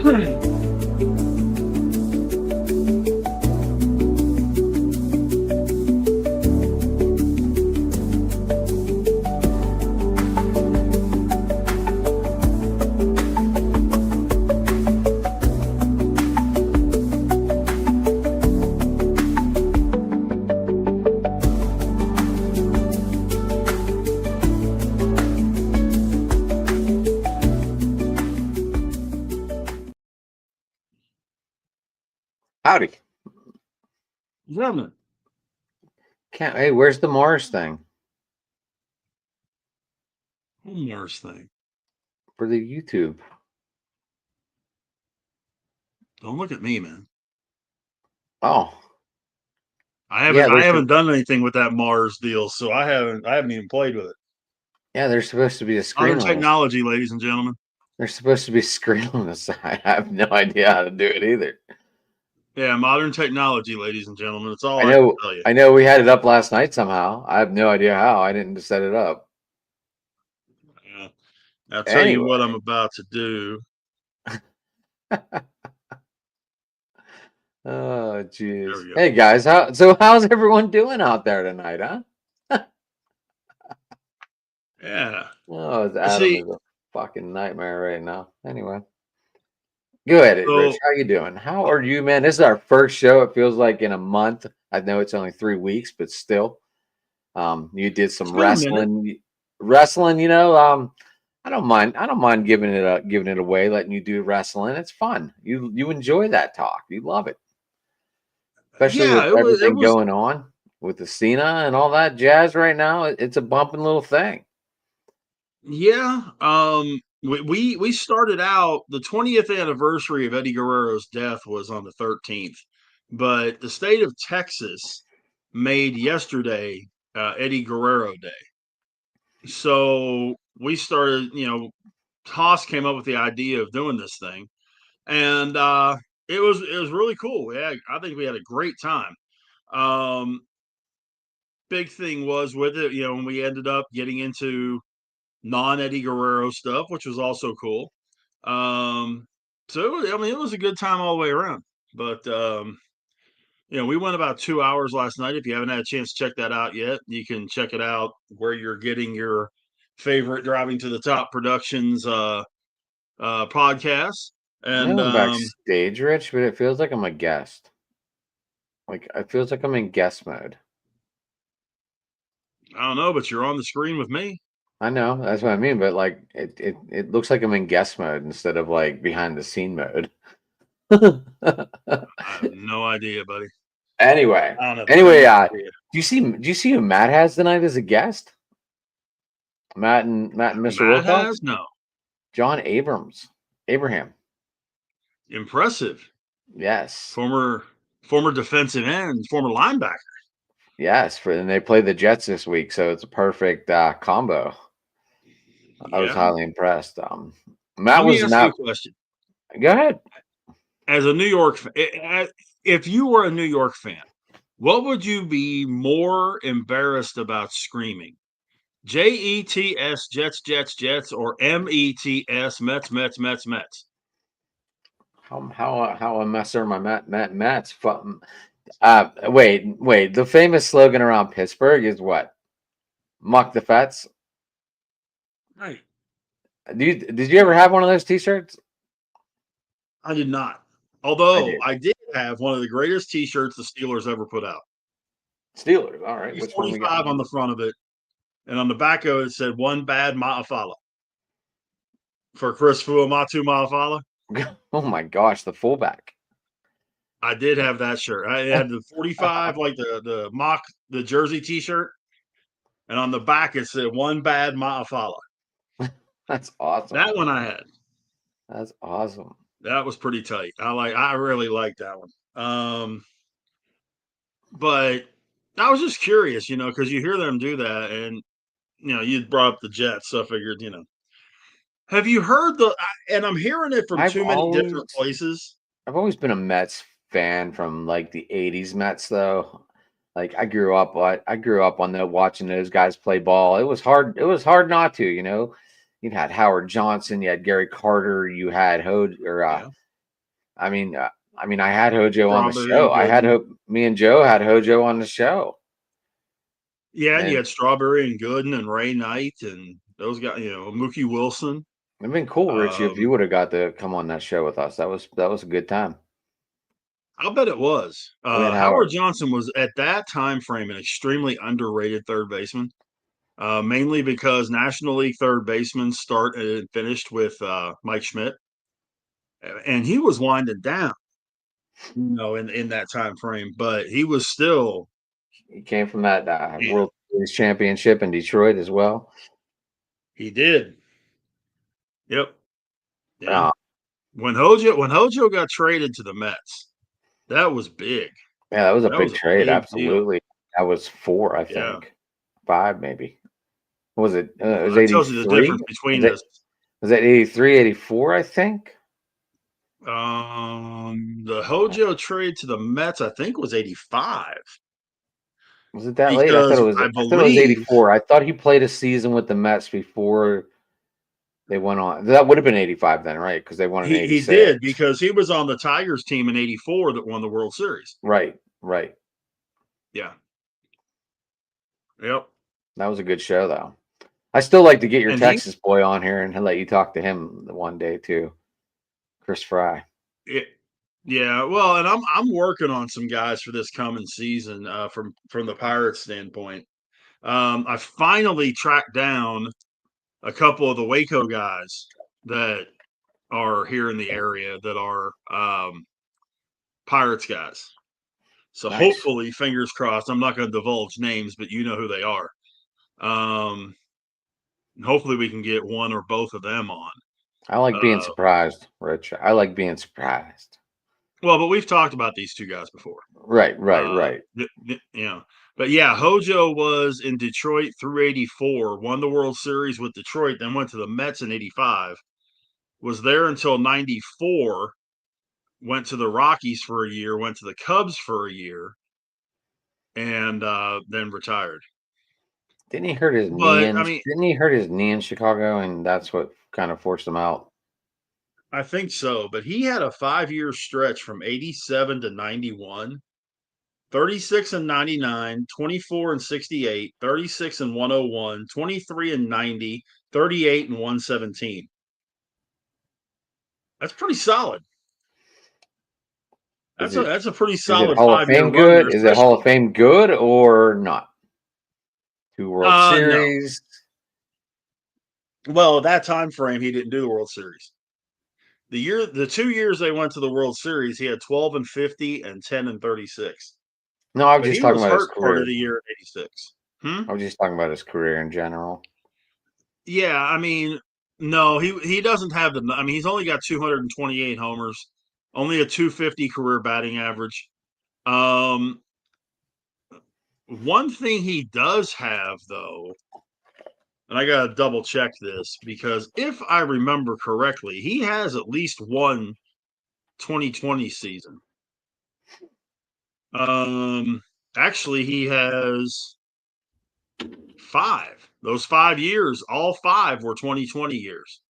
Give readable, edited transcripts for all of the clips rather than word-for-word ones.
Howdy. Gentlemen. Hey, where's the Mars thing? Mars thing. For the YouTube. Don't look at me, man. Oh. I haven't done anything with that Mars deal, so I haven't even played with it. Yeah, there's supposed to be a screen. Modern technology, ladies and gentlemen. There's supposed to be a screen on the side. I have no idea how to do it either. Yeah, modern technology, ladies and gentlemen. That's all I know. can tell you. I know we had it up last night somehow. I have no idea how. I didn't set it up. Yeah. I'll tell you what I'm about to do. Oh, jeez. Hey, guys. How's everyone doing out there tonight, huh? Yeah. Oh, Adam is a fucking nightmare right now. Anyway. Go ahead, Rich. How you doing? How are you, man? This is our first show. It feels like in a month. I know it's only 3 weeks, but still. You did some wrestling. Wrestling, I don't mind giving it away, letting you do wrestling. It's fun. You enjoy that talk. You love it. Especially with everything going on with the Cena and all that jazz right now. It's a bumping little thing. Yeah. We started out, the 20th anniversary of Eddie Guerrero's death was on the 13th, but the state of Texas made yesterday Eddie Guerrero Day. So we started, Haas came up with the idea of doing this thing, and it was really cool. Yeah, I think we had a great time. Big thing was with it, when we ended up getting into non-Eddie Guerrero stuff, which was also cool. So it was a good time all the way around. But we went about 2 hours last night. If you haven't had a chance to check that out yet, you can check it out where you're getting your favorite Driving to the Top Productions podcast. And I'm backstage, Rich, but it feels like I'm a guest. Like it feels like I'm in guest mode. I don't know, but you're on the screen with me. I know, that's what I mean, but like it looks like I'm in guest mode instead of like behind the scene mode. I have no idea, buddy. Anyway, do you see who Matt has tonight as a guest? Matt and Mr. Wilcox? No. John Abraham. Impressive. Yes. Former defensive end, former linebacker. Yes, and they play the Jets this week, so it's a perfect combo. I was highly impressed. Matt was not. A question. Go ahead. As a New York, if you were a New York fan, what would you be more embarrassed about screaming? JETS, Jets, Jets, Jets, or METS, Mets, Mets, Mets, Mets? How a mess are my Mets? Wait. The famous slogan around Pittsburgh is what? Muck the Fets. Right. Did you ever have one of those T-shirts? I did not. Although I did have one of the greatest T-shirts the Steelers ever put out. Steelers, all right. Which 45 on the front of it, and on the back of it said "One bad Ma'afala" for Chris Fuamatu Ma'afala. Oh my gosh, the fullback. I did have that shirt. I had the 45, like the jersey T-shirt, and on the back it said "One bad Ma'afala." That's awesome. That one I had. That's awesome. That was pretty tight. I really liked that one. But I was just curious, because you hear them do that, and you brought up the Jets, so I figured, Have you heard and I'm hearing it from too many different places. I've always been a Mets fan from like the 80s Mets, though. Like I grew up on watching those guys play ball. It was hard not to, You had Howard Johnson, you had Gary Carter, you had I mean, I had Hojo on the Strawberry show. and Gooden. Me and Joe had Hojo on the show. Yeah, and you And had Strawberry and Gooden and Ray Knight and those guys, Mookie Wilson. it'd been cool, Richie, if you Um, would have got to come on that show with us. That was a good time. I'll bet it was. We had Howard Howard. Johnson was at that time frame an extremely underrated third baseman, mainly because National League third basemen start and finished with Mike Schmidt, and he was winding down, in that time frame, but he was still. He came from that Yeah, World Series championship in Detroit as well. he did. Yep. Yeah. Uh, When Hojo got traded to the Mets, that was big. yeah, that was a That big was a trade. big deal. Absolutely. That was 4, I Yeah. think. 5, maybe. What was it? It Well, was that tells you the 83. difference between Was it? this. Was that 83, 84, I think? The Hojo trade to the Mets, I think, was 85 Was it that late? because I I thought it was believe 84. I thought he played a season with the Mets before they went on. That would have been 85 then, right? Because they won in he 86. did because he was on the Tigers team in 84 that won the World Series. Right, right. Yeah. Yep. That was a good show, though. I still like to get your And Texas boy on here and let you talk to him one day too, Chris Fry. yeah, well, and I'm working on some guys for this coming season from the Pirates standpoint. I finally tracked down a couple of the Waco guys that are here in the area that are Pirates guys. So Nice. hopefully, fingers crossed, I'm not going to divulge names, but you know who they are. Hopefully we can get one or both of them on. I like being Uh, surprised, Rich. I like being surprised. well, but we've talked about these two guys before. Right, right, right. But yeah, Hojo was in Detroit through 84, won the World Series with Detroit, then went to the Mets in 85, was there until 94, went to the Rockies for a year, went to the Cubs for a year, and then retired. Didn't he hurt his knee But in? I mean, Didn't he hurt his knee in Chicago, and that's what kind of forced him out? I think so. But he had a 5-year stretch from 87 to 91, 36 and 99, 24 and 68, 36 and 101, 23 and 90, 38 and 117. That's pretty solid. That's a pretty Is it solid Hall of 5-year Fame run there, good? Is it Hall especially. of Fame good or not? 2 World No. Series. Well, that time frame, he didn't do the World Series. The 2 years they went to the World Series, he had 12 and 50 and 10 and 36. No, I was But just he talking was about his hurt part of career. the year in 86. I was just talking about his career in general. Yeah, I mean, no, he doesn't have the. I mean, he's only got 228 homers, only a 250 career batting average. Um, One thing he does have though, and I gotta double check this because if I remember correctly, he has at least one 2020 season. Um, Actually, he has 5. Those 5 years, all 5 were 2020 years.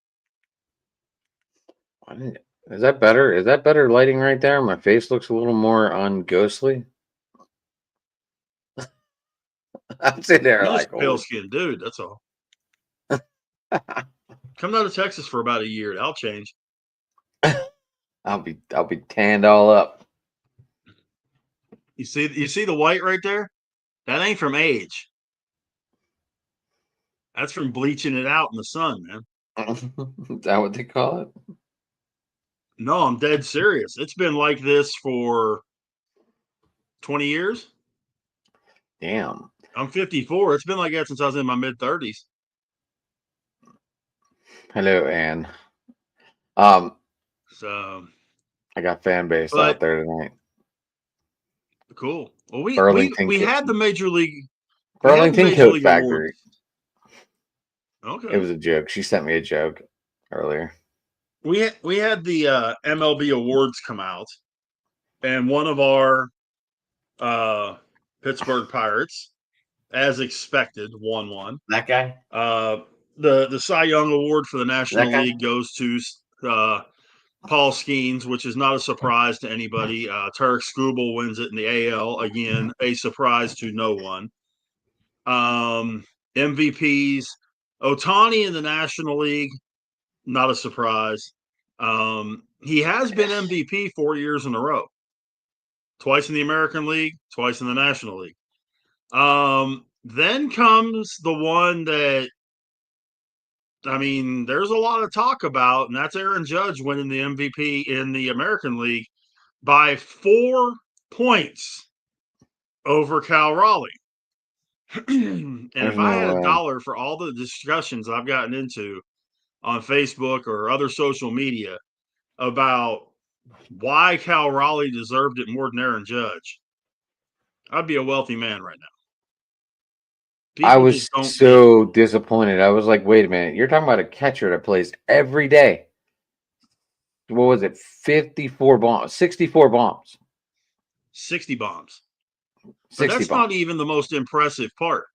Is that better? Is that better lighting right there? My face looks a little more unghostly. I'm sitting there You're just like, a pale holy. skinned dude. That's all. Come down to Texas for about a year. I'll change. I'll be tanned all up. You see the white right there? That ain't from age. That's from bleaching it out in the sun, man. Is that what they call it? No, I'm dead serious. It's been like this for 20 years. Damn. I'm 54. It's been like that since I was in my mid 30s. Hello, Ann. So, I got fan base out but there tonight. cool. Well, we Burlington, we had the major league. We had the Burlington major Coat league awards. Factory. It Okay. was a joke. She sent me a joke earlier. We had the MLB awards come out, and one of our Pittsburgh Pirates, as expected, won one. That guy. The Cy Young Award for the That National guy. League goes to Paul Skeens, which is not a surprise to anybody. Tarek Skubal wins it in the AL. Again, a surprise to no one. MVPs, Ohtani in the National League, not a surprise. He has been MVP 4 years in a row. Twice in the American League, twice in the National League. Then comes the one that, I mean, there's a lot of talk about, and that's Aaron Judge winning the MVP in the American League by 4 points over Cal Raleigh. And There's if I had no a way. dollar for all the discussions I've gotten into on Facebook or other social media about why Cal Raleigh deserved it more than Aaron Judge, I'd be a wealthy man right now. I People was just don't get it. so disappointed. I was like, wait a minute. You're talking about a catcher that plays every day. What was it? 54 bombs, 64 bombs, 60 bombs. But 60 that's not bombs. even the most impressive part.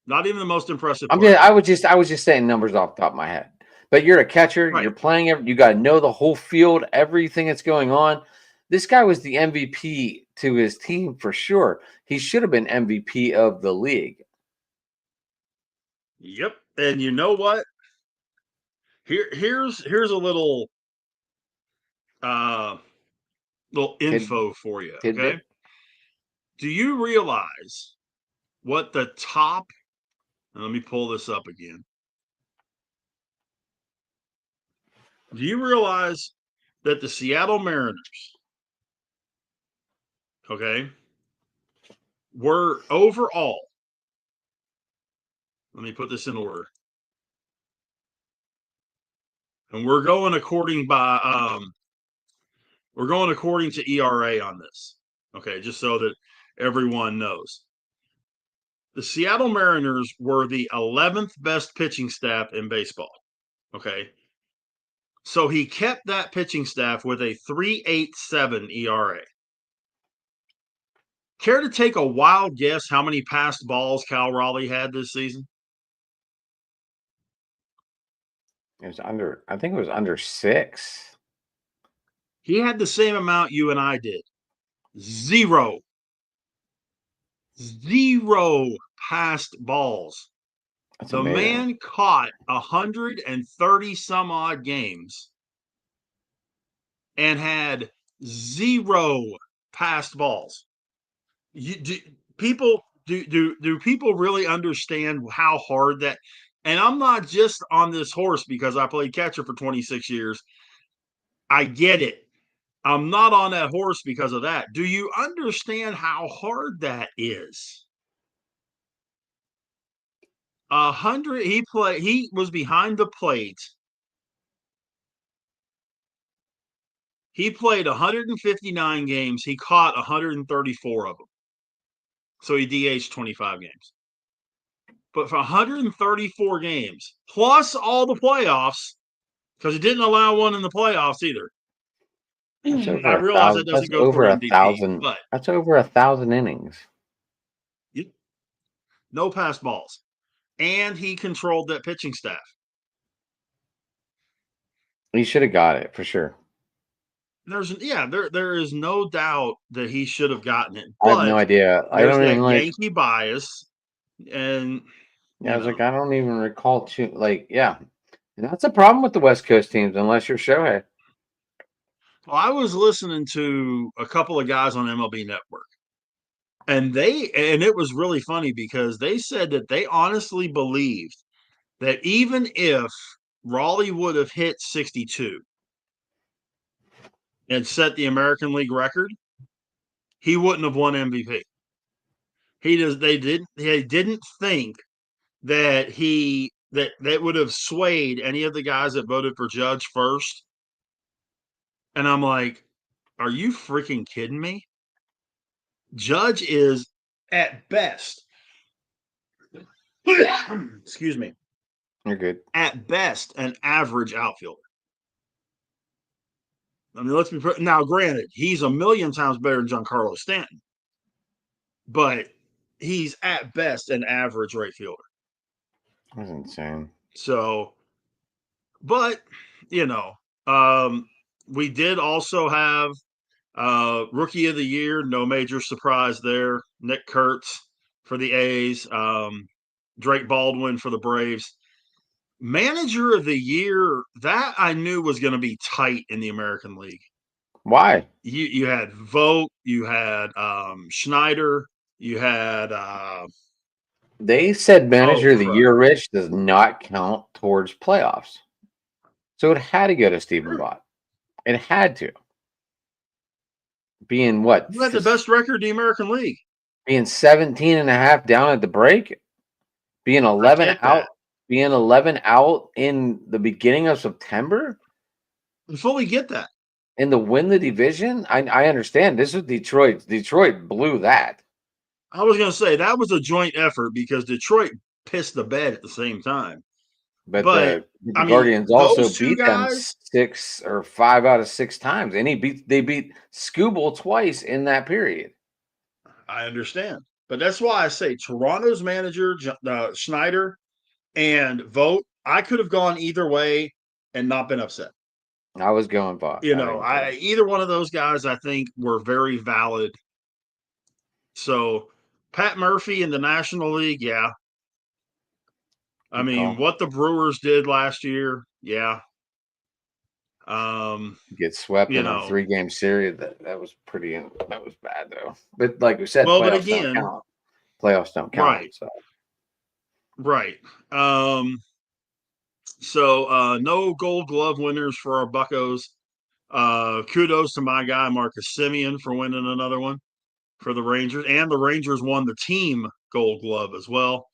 Not even the most impressive I'm part. just, I was just saying numbers off the top of my head. But you're a catcher. Right. You're playing. You got to know the whole field, everything that's going on. This guy was the MVP to his team for sure. He should have been MVP of the league. Yep. And you know what? Here's a little info for you. Okay. Tidbit. Do you realize what the top? Let me pull this up again. Do you realize that the Seattle Mariners, okay, were overall? Let me put this in order. And we're going according to ERA on this. Okay, just so that everyone knows. The Seattle Mariners were the 11th best pitching staff in baseball. Okay. So he kept that pitching staff with a 3.87 ERA. Care to take a wild guess how many passed balls Cal Raleigh had this season? It was under. I think it was under 6. He had the same amount you and I did. Zero passed balls. That's The amazing. man caught 130 some odd games and had 0 passed balls. Do people really understand how hard that? And I'm not just on this horse because I played catcher for 26 years. I get it. I'm not on that horse because of that. Do you understand how hard that is? 100. He was behind the plate. He played 159 games. He caught 134 of them. So he DH'd 25 games. But for 134 games, plus all the playoffs, because he didn't allow one in the playoffs either. That's over I a realize that thousand. doesn't That's go over toward a MVP, thousand. but That's over 1,000 innings. no pass balls. And he controlled that pitching staff. He should have got it for sure. There is no doubt that he should have gotten it. I have no But idea. I there's don't even that like. Yankee bias. And Yeah, I was like, I don't even recall too. Like, yeah, and that's a problem with the West Coast teams unless you're Shohei. Well, I was listening to a couple of guys on MLB Network. And it was really funny because they said that they honestly believed that even if Raleigh would have hit 62 and set the American League record, he wouldn't have won MVP. They didn't think that that would have swayed any of the guys that voted for Judge first. And I'm like, are you freaking kidding me? Judge is at best, excuse me, You're good. at best an average outfielder. I mean, let's be now. Granted, he's a million times better than Giancarlo Stanton, but he's at best an average right fielder. That's insane. So, but you know, um, We did also have rookie of the year, no major surprise there. Nick Kurtz for the A's, Drake Baldwin for the Braves. Manager of the year, that I knew was going to be tight in the American League. Why? You had Vogt, you had Schneider, you had They said oh manager of the crud. year, Rich, does not count towards playoffs. So it had to go to Stephen Sure. Bott. It had to. Being what? Who had the best record in the American League? Being 17 and a half down at the break, being I 11 get out, that. being 11 out in the beginning of September, I fully get that. and to win the division. I understand. This is Detroit. Detroit blew that. I was going to say that was a joint effort because Detroit pissed the bed at the same time. But But the I mean, Guardians also those two beat them guys, 6 or 5 out of 6 times, and they beat Skubal twice in that period. I understand. But that's why I say Toronto's manager, Schneider, and Vogt, I could have gone either way and not been upset. I was going Bott. I didn't care. Either one of those guys I think were very valid. So Pat Murphy in the National League, yeah. I Good mean, call. what the Brewers did last year, yeah. Get swept You in a know, 3-game series. That was that was bad though. But like we said, well, but playoffs don't again, count. Playoffs don't count. right, So right. So no Gold Glove winners for our Buccos. Kudos to my guy Marcus Simeon for winning another one for the Rangers, and the Rangers won the team Gold Glove as well.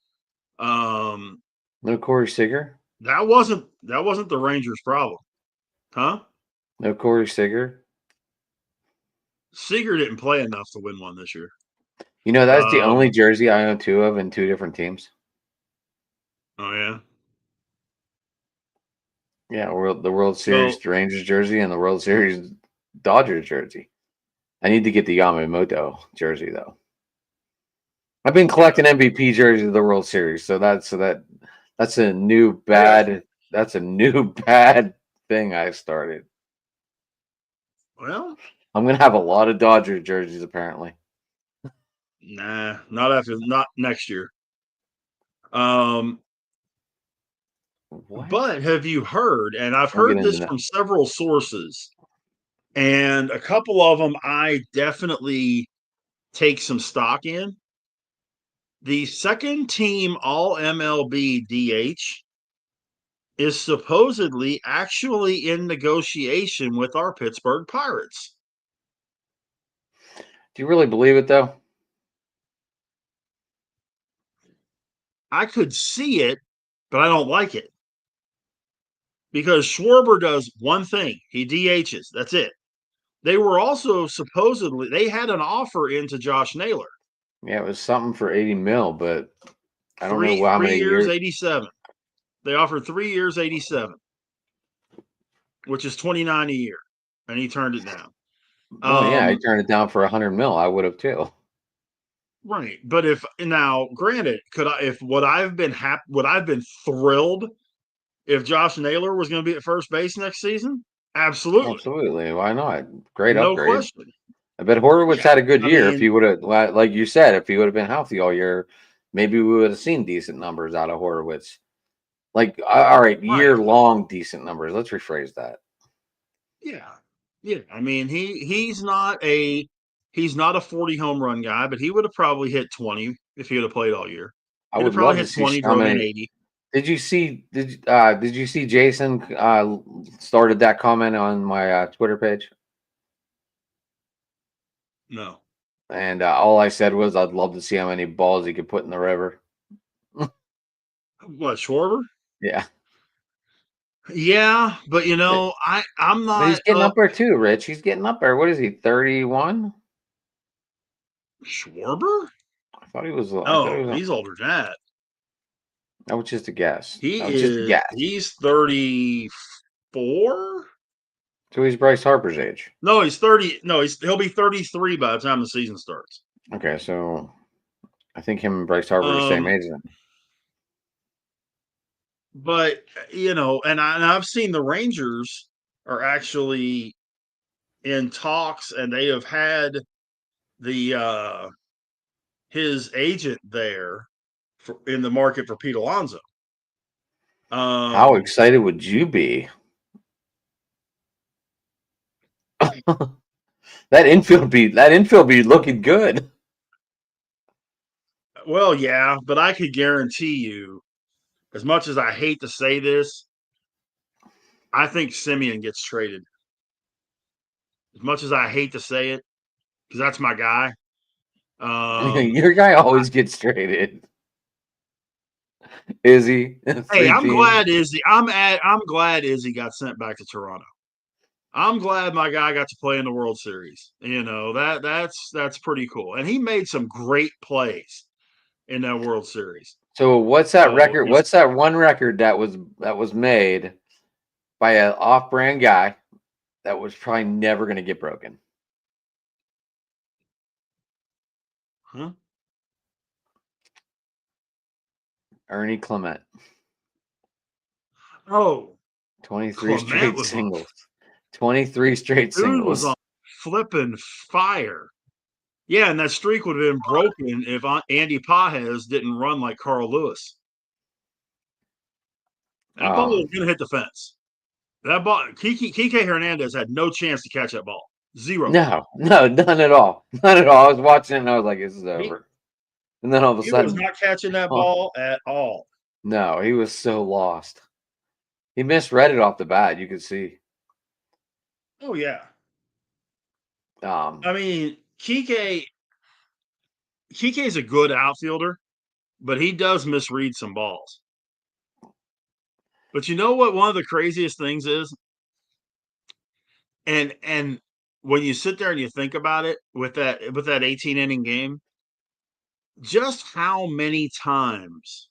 no Corey Seager. That wasn't the Rangers' problem, huh? No Corey Seager. Seager didn't play enough to win one this year. You know, that's the only jersey I own 2 of in 2 different teams. Oh yeah. Yeah, the World Series Rangers jersey and the World Series Dodgers jersey. I need to get the Yamamoto jersey though. I've been collecting MVP jerseys of the World Series, so that's a new bad thing I started. Well, I'm gonna have a lot of Dodger jerseys apparently. nah, not next year. What? But have you heard, and I've We'll get heard into this that. from several sources, and a couple of them I definitely take some stock in. The second team All MLB DH is supposedly actually in negotiation with our Pittsburgh Pirates. Do you really believe it though? I could see it, but I don't like it. Because Schwarber does one thing. He DHs. That's it. They were also supposedly they had an offer into Josh Naylor. Yeah, it was something for 80 mil, but I don't know how Three many years, years. 87. They offered 3 years, 87, which is 29 a year. And he turned it down. Well, yeah, I turned it down for 100 mil. I would have too. Right. But if now, granted, would I've been thrilled if Josh Naylor was going to be at first base next season? Absolutely. Absolutely. Why not? Great No upgrade. question. I bet Horowitz Yeah. had a good I year. If mean, he would have, like you said, if he would have been healthy all year, maybe we would have seen decent numbers out of Horowitz. Like, all right, right. year-long decent numbers. Let's rephrase that. Yeah. Yeah. I mean, he's not a 40 home run guy, but he would have probably hit 20 if he would have played all year. I He'd have would probably love to hit see 20, how drove in many. 80. Did you see Jason started that comment on my Twitter page? No. And all I said was I'd love to see how many balls he could put in the river. What, Schwarber? Yeah. Yeah, but I'm But he's not getting up up there too, Rich. He's getting up there. What is he, 31? Schwarber? I thought he was. Oh, he's older than that. That was just a guess. He That was just a is. guess. He's 34. So he's Bryce Harper's age. No, he's 30. No, he'll be 33 by the time the season starts. Okay, so I think him and Bryce Harper are the same age then. But and I've seen the Rangers are actually in talks, and they have had the his agent there in the market for Pete Alonso. How excited would you be? That infield be looking good. Well, yeah, but I could guarantee you, as much as I hate to say this, I think Simeon gets traded. As much as I hate to say it, because that's my guy. Your guy always gets traded. Izzy, Hey, three teams. I'm glad Izzy got sent back to Toronto. I'm glad my guy got to play in the World Series. That's pretty cool, and he made some great plays in that World Series. So what's that So record? What's that one record that was made by an off-brand guy that was probably never going to get broken? huh? Ernie Clement. Oh, 23 Clement straight was on. singles. 23 straight Dude was on singles. flipping fire. Yeah, and that streak would have been broken if Andy Pajes didn't run like Carl Lewis. That ball was going to hit the fence. That ball, Kike Hernandez had no chance to catch that ball. Zero. No, none at all. None at all. I was watching it and I was like, this is He, over. And then all of a he was sudden, not catching that oh, ball at all. no, he was so lost. He misread it off the bat. You could see. Oh, yeah. Um, I mean, Kike's a good outfielder, but he does misread some balls. But you know what? One of the craziest things is, and when you sit there and you think about it with that 18 inning game, just how many times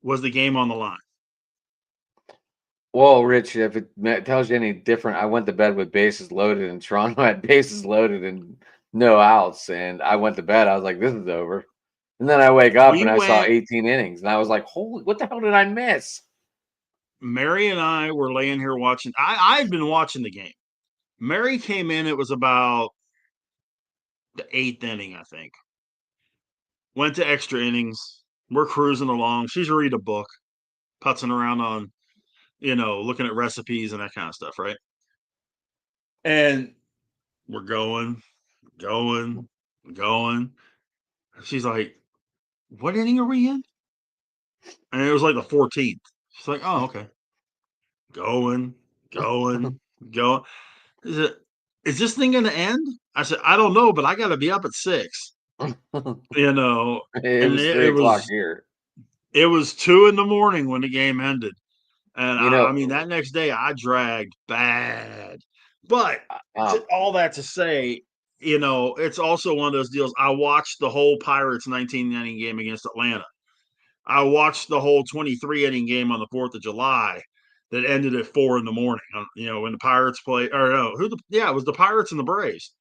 was the game on the line? well, Rich, if it tells you any different, I went to bed with bases loaded, and Toronto had bases loaded and no outs, and I went to bed. I was like, this is over. And then I wake up We and I saw went. 18 innings, and I was like, holy, what the hell did I miss? Mary and I were laying here watching. I had been watching the game. Mary came in. It was about the eighth inning, I think. Went to extra innings. We're cruising along. She's reading a book, putzing around on, looking at recipes and that kind of stuff, right? And we're going, going. She's like, "What inning are we in?" And it was like the 14th. She's like, "Oh, okay." Going, going, going. Is it? Is this thing going to end? I said, "I don't know, but I got to be up at 6." You know, It and was it, 3 o'clock here. it was 2 a.m. when the game ended. And You I know, mean, that next day I dragged bad. But um, all that to say, it's also one of those deals. I watched the whole Pirates 19 inning game against Atlanta. I watched the whole 23 inning game on the 4th of July that ended at 4 a.m. When the Pirates played, or no, it was the Pirates and the Braves.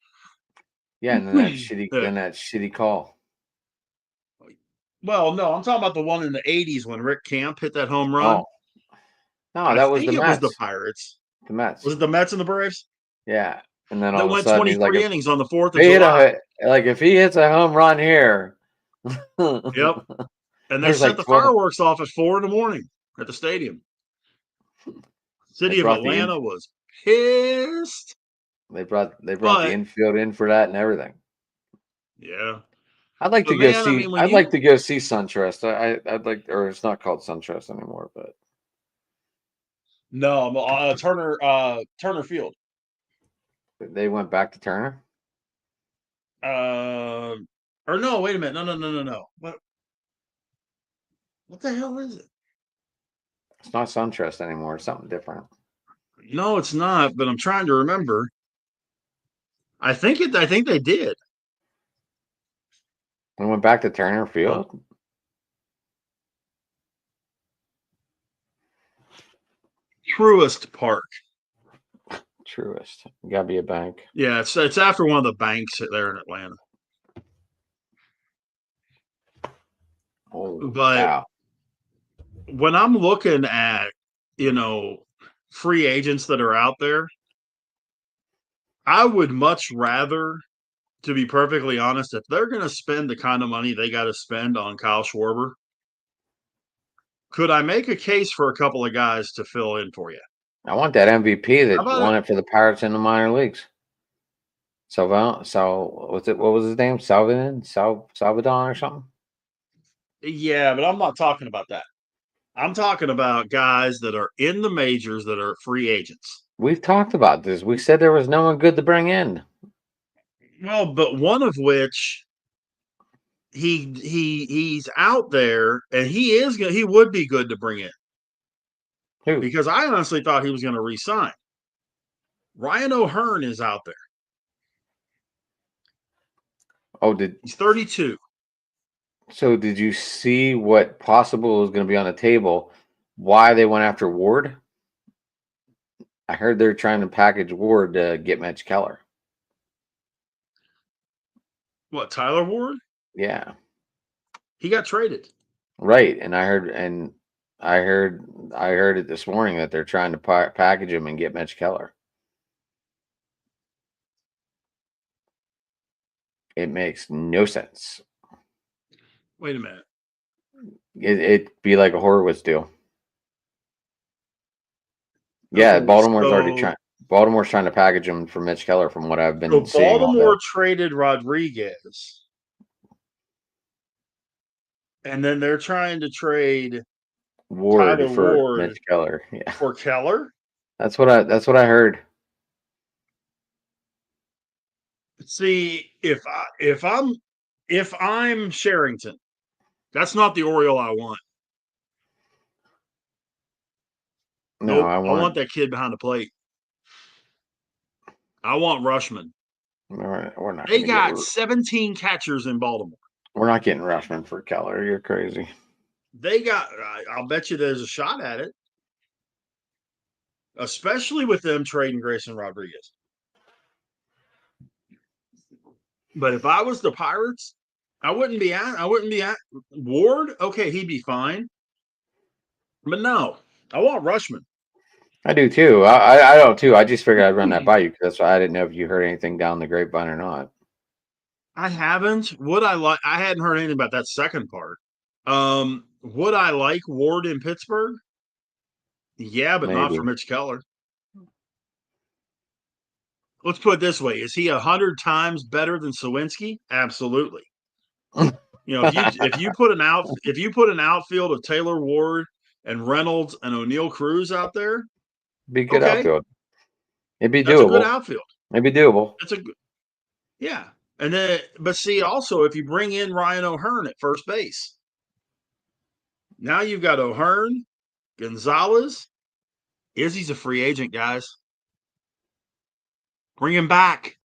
yeah, and then Yeah. that shitty call. Well, no, I'm talking about the one in the 80s when Rick Camp hit that home run. Oh no, I that was think the it was the Mets. Pirates. The Mets. Was it the Mets and the Braves? Yeah, and then all That of a went sudden he's like, 23 innings on the 4th of he hit July. if he hits a home run here, Yep. And they there's set like the 12. fireworks off at 4 a.m. at the stadium. They City of brought the Atlanta was pissed. they brought the But infield in for that and everything. yeah. I'd like But to go man, I see. mean, when I'd like you to go see SunTrust. I'd like, or it's not called SunTrust anymore, but no, Turner Field. they went back to Turner. Uh, or no, wait a minute. No. What the hell is it? It's not SunTrust anymore. It's something different. No, it's not, but I'm trying to remember. I think they did. We went back to Turner Uh, Field. Truist Park. Truest. Gotta be a bank. Yeah, it's after one of the banks there in Atlanta. Holy But cow! when I'm looking at, free agents that are out there, I would much rather, to be perfectly honest, if they're going to spend the kind of money they got to spend on Kyle Schwarber, could I make a case for a couple of guys to fill in for you? I want that MVP How that about won it for the Pirates in the minor leagues. What's it? What was his name? Salvadon or something? Yeah, but I'm not talking about that. I'm talking about guys that are in the majors that are free agents. We've talked about this. We said there was no one good to bring in. Well, but one of which he's out there, and he would be good to bring in Who? because I honestly thought he was going to resign. Ryan O'Hearn is out there. Oh, He's 32. So did you see what possible was going to be on the table? Why they went after Ward? I heard they're trying to package Ward to get Mitch Keller. What, Tyler Ward? Yeah, He got traded. right. And I heard it this morning that they're trying to package him and get Mitch Keller. It makes no sense. Wait a minute. It'd be like a Horowitz deal. Yeah, Okay, Baltimore's trying to package him for Mitch Keller, from what I've been so seeing all Baltimore day. traded Rodriguez, and then they're trying to trade Ward Tyler for Ward Mitch Keller. Yeah, for Keller. that's what I heard. See, if I'm Sherrington, that's not the Oriole I want. No, Nope, I want that kid behind the plate. I want Rushman. we're not They going to get. got 17 catchers in Baltimore. We're not getting Rushman for Keller. You're crazy. They got. I'll bet you there's a shot at it, especially with them trading Grayson Rodriguez. But if I was the Pirates, I wouldn't be at Ward. Okay, he'd be fine. But no, I want Rushman. I do too. I don't too. I just figured I'd run that by you because that's why I didn't know if you heard anything down the grapevine or not. I haven't. I hadn't heard anything about that second part. Would I like Ward in Pittsburgh? Yeah, but not Maybe. for Mitch Keller. Let's put it this way: is he 100 times better than Sawinski? Absolutely. You know, if you put an outfield of Taylor Ward and Reynolds and O'Neill Cruz out there, Be good okay, outfield. It'd be that's a good doable. outfield. It'd be doable. That's a good, yeah. And then, but see, also if you bring in Ryan O'Hearn at first base, now you've got O'Hearn, Gonzalez. Izzy's a free agent, guys. Bring him back.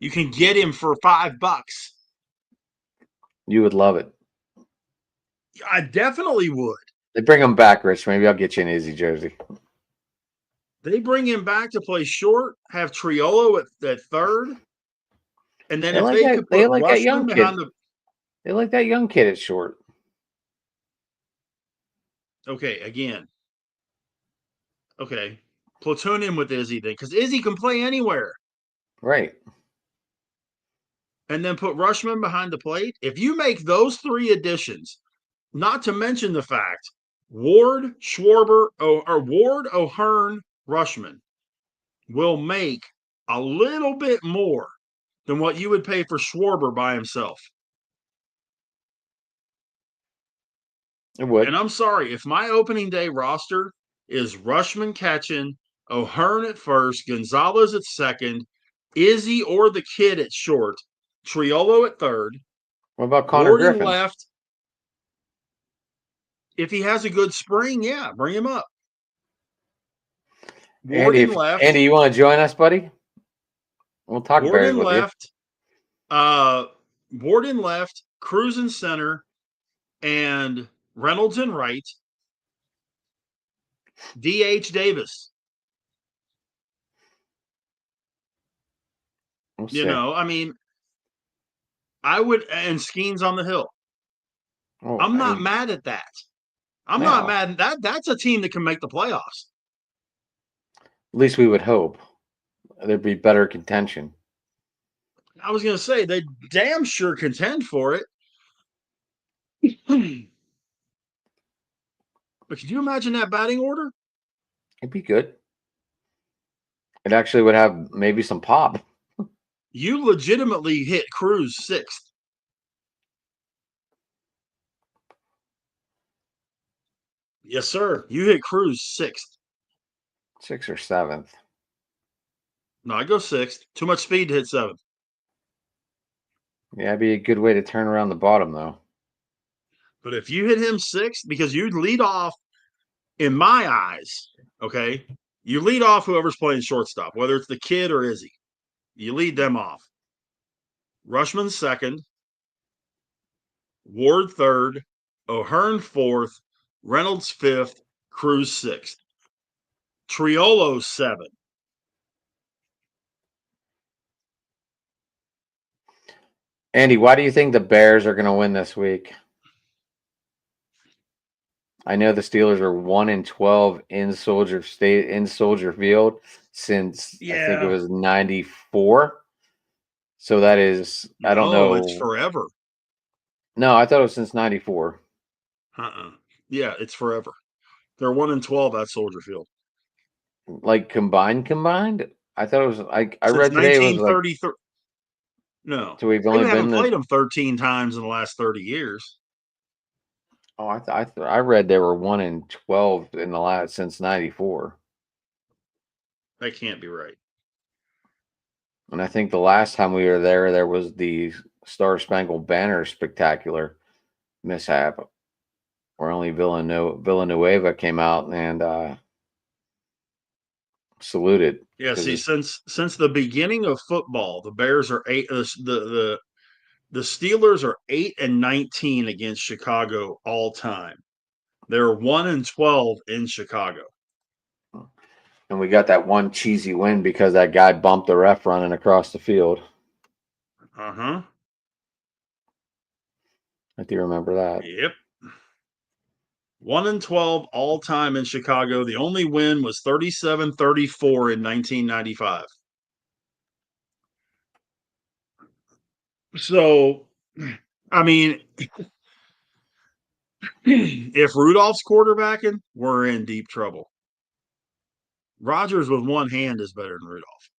You can get him for $5. You would love it. I definitely would. They bring him back, Rich. Maybe I'll get you an Izzy jersey. They bring him back to play short, have Triolo at third, and then if they could put Rushman behind the. They like that young kid at short. Okay, again. Okay, platoon him with Izzy then, because Izzy can play anywhere. Right. And then put Rushman behind the plate. If you make those three additions, not to mention the fact Ward, Schwarber, or Ward, O'Hearn, Rushman will make a little bit more than what you would pay for Schwarber by himself. It would. And I'm sorry, if my opening day roster is Rushman catching, O'Hearn at first, Gonzalez at second, Izzy or the kid at short, Triolo at third, What about Connor Griffin? Left. If he has a good spring, yeah, bring him up. Andy, you want to join us, buddy? We'll talk Bears with left. Warden left, Cruz in center, and Reynolds in right. DH Davis. I mean, I would, and Skeens on the hill. I'm not mad at that. I'm not mad at that. That's a team that can make the playoffs. At least we would hope. there'd be better contention. I was going to say they damn sure contend for it. But could you imagine that batting order? It'd be good. It actually would have maybe some pop. You legitimately hit Cruz sixth. Yes, sir. You hit Cruz sixth. 6th or 7th. No, I go sixth. Too much speed to hit seventh. Yeah, it'd be a good way to turn around the bottom, though. But if you hit him sixth, because you lead off, in my eyes, okay, you lead off whoever's playing shortstop, whether it's the kid or Izzy. You lead them off. Rushman second, Ward third, O'Hearn fourth, Reynolds fifth, Cruz sixth. Triolo seven. Andy, why do you think the Bears are going to win this week? I know the Steelers are 1-12 in Soldier Field since I think it was 94. So that is, I don't know. It's forever. No, I thought it was since 94. Yeah, it's forever. They're 1-12 at Soldier Field. Like combined? I thought it was like I Since read today it was like no. so we've They only haven't been played them 13 times in the last 30 years. Oh, I read they were 1-12 in the last since 94. That can't be right. And I think the last time we were there was the Star Spangled Banner spectacular mishap, where only Villanueva came out and saluted. Yeah, see, since the beginning of football, the Bears are the Steelers are 8-19 against Chicago all time. They're 1-12 in Chicago. And we got that one cheesy win because that guy bumped the ref running across the field. Uh-huh. I do remember that. Yep. 1-12 all time in Chicago. The only win was 37-34 in 1995. So, I mean, if Rudolph's quarterbacking, we're in deep trouble. Rodgers with one hand is better than Rudolph.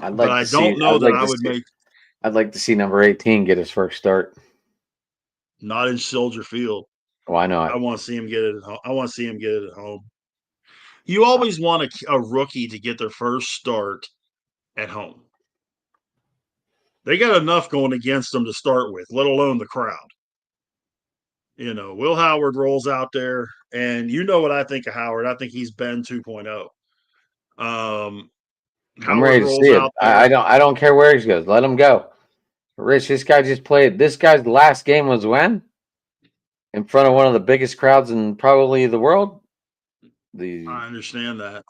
But I don't know that I would make. I'd like to see number 18 get his first start. Not in Soldier Field. Why not? I want to see him get it at home. I want to see him get it at home. You always want a rookie to get their first start at home. They got enough going against them to start with, let alone the crowd. You know, Will Howard rolls out there, and you know what I think of Howard. I think he's Ben 2.0. I'm ready to see it. I don't care where he goes. Let him go. Rich, this guy just played. This guy's last game was when? In front of one of the biggest crowds in probably the world. I understand that.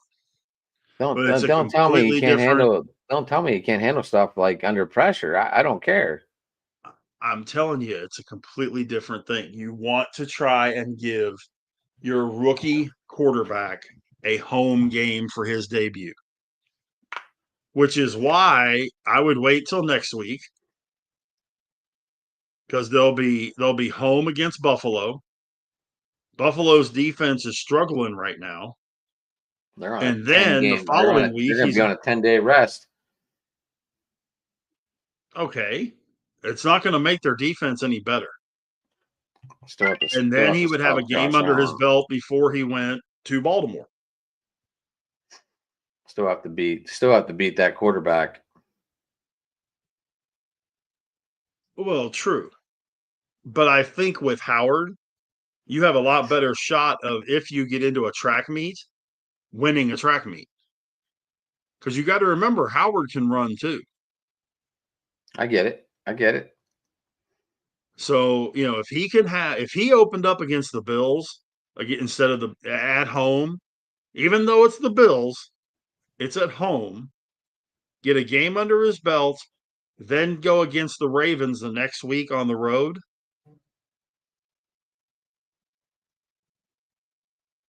Don't tell me you can't handle. Don't tell me you can't handle stuff like under pressure. I don't care. I'm telling you, it's a completely different thing. You want to try and give your rookie quarterback a home game for his debut, which is why I would wait till next week because they'll be home against Buffalo. Buffalo's defense is struggling right now. They're on and then the following week, they're going to be on a 10-day rest. Okay. It's not going to make their defense any better. And then he would have a game under his belt before he went to Baltimore. Still have to beat that quarterback. Well, true. But I think with Howard, you have a lot better shot of, if you get into a track meet, winning a track meet. Because you got to remember, Howard can run too. I get it. So, you know, if he opened up against the Bills instead of the at home, even though it's the Bills, it's at home, get a game under his belt, then go against the Ravens the next week on the road.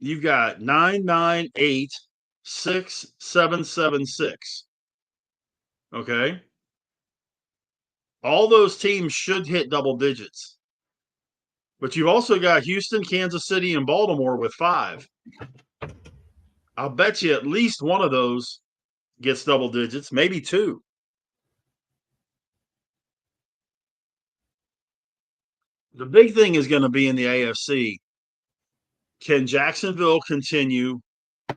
you've got 9986776. Okay. All those teams should hit double digits. But you've also got Houston, Kansas City, and Baltimore with 5. I'll bet you at least one of those gets double digits, maybe 2. The big thing is going to be in the AFC. Can Jacksonville continue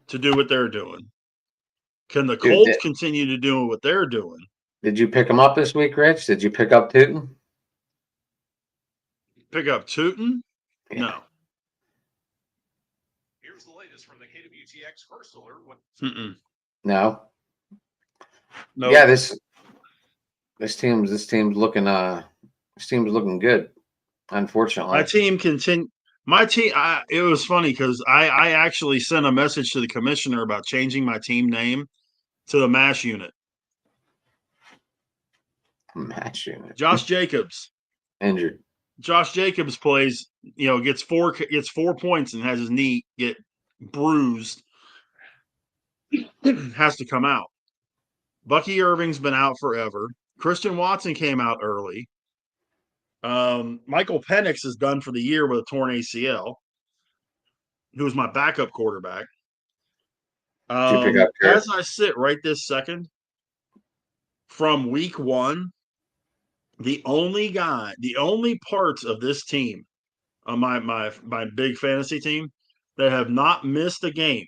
to do what they're doing? Can the Dude, Colts continue to do what they're doing? did you pick them up this week, Rich? Did you pick up Tootin? Pick up Tootin? Yeah. No. Here's the latest from the KWTX First Alert. No. No. Yeah, this team's looking good. Unfortunately, My team continue. It was funny because I actually sent a message to the commissioner about changing my team name to the MASH unit. MASH unit. Josh Jacobs injured. Josh Jacobs plays, gets 4 points and has his knee get bruised. Has to come out. Bucky Irving's been out forever. Christian Watson came out early. Michael Penix is done for the year with a torn ACL, who was my backup quarterback. Did you pick up as I sit right this second, from week 1, the only parts of this team, my big fantasy team, that have not missed a game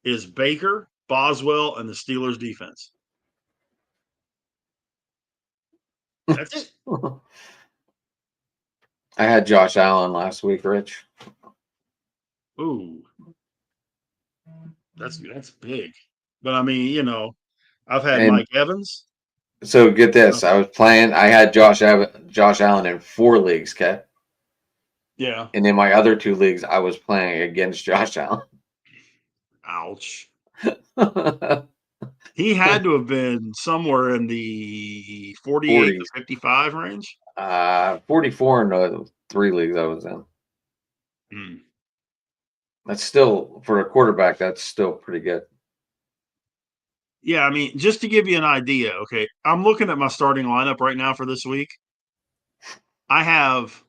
is Baker, Boswell, and the Steelers defense. That's it. I had Josh Allen last week, Rich. Ooh, that's big. But I mean, I've had Mike Evans. So get this, I had Josh Allen in 4 leagues, okay? Yeah. And in my other 2 leagues, I was playing against Josh Allen. Ouch. He had to have been somewhere in the 48 to 55 range. 44 in the 3 leagues I was in. That's still, for a quarterback, that's still pretty good. Yeah, I mean, just to give you an idea, okay, I'm looking at my starting lineup right now for this week. I have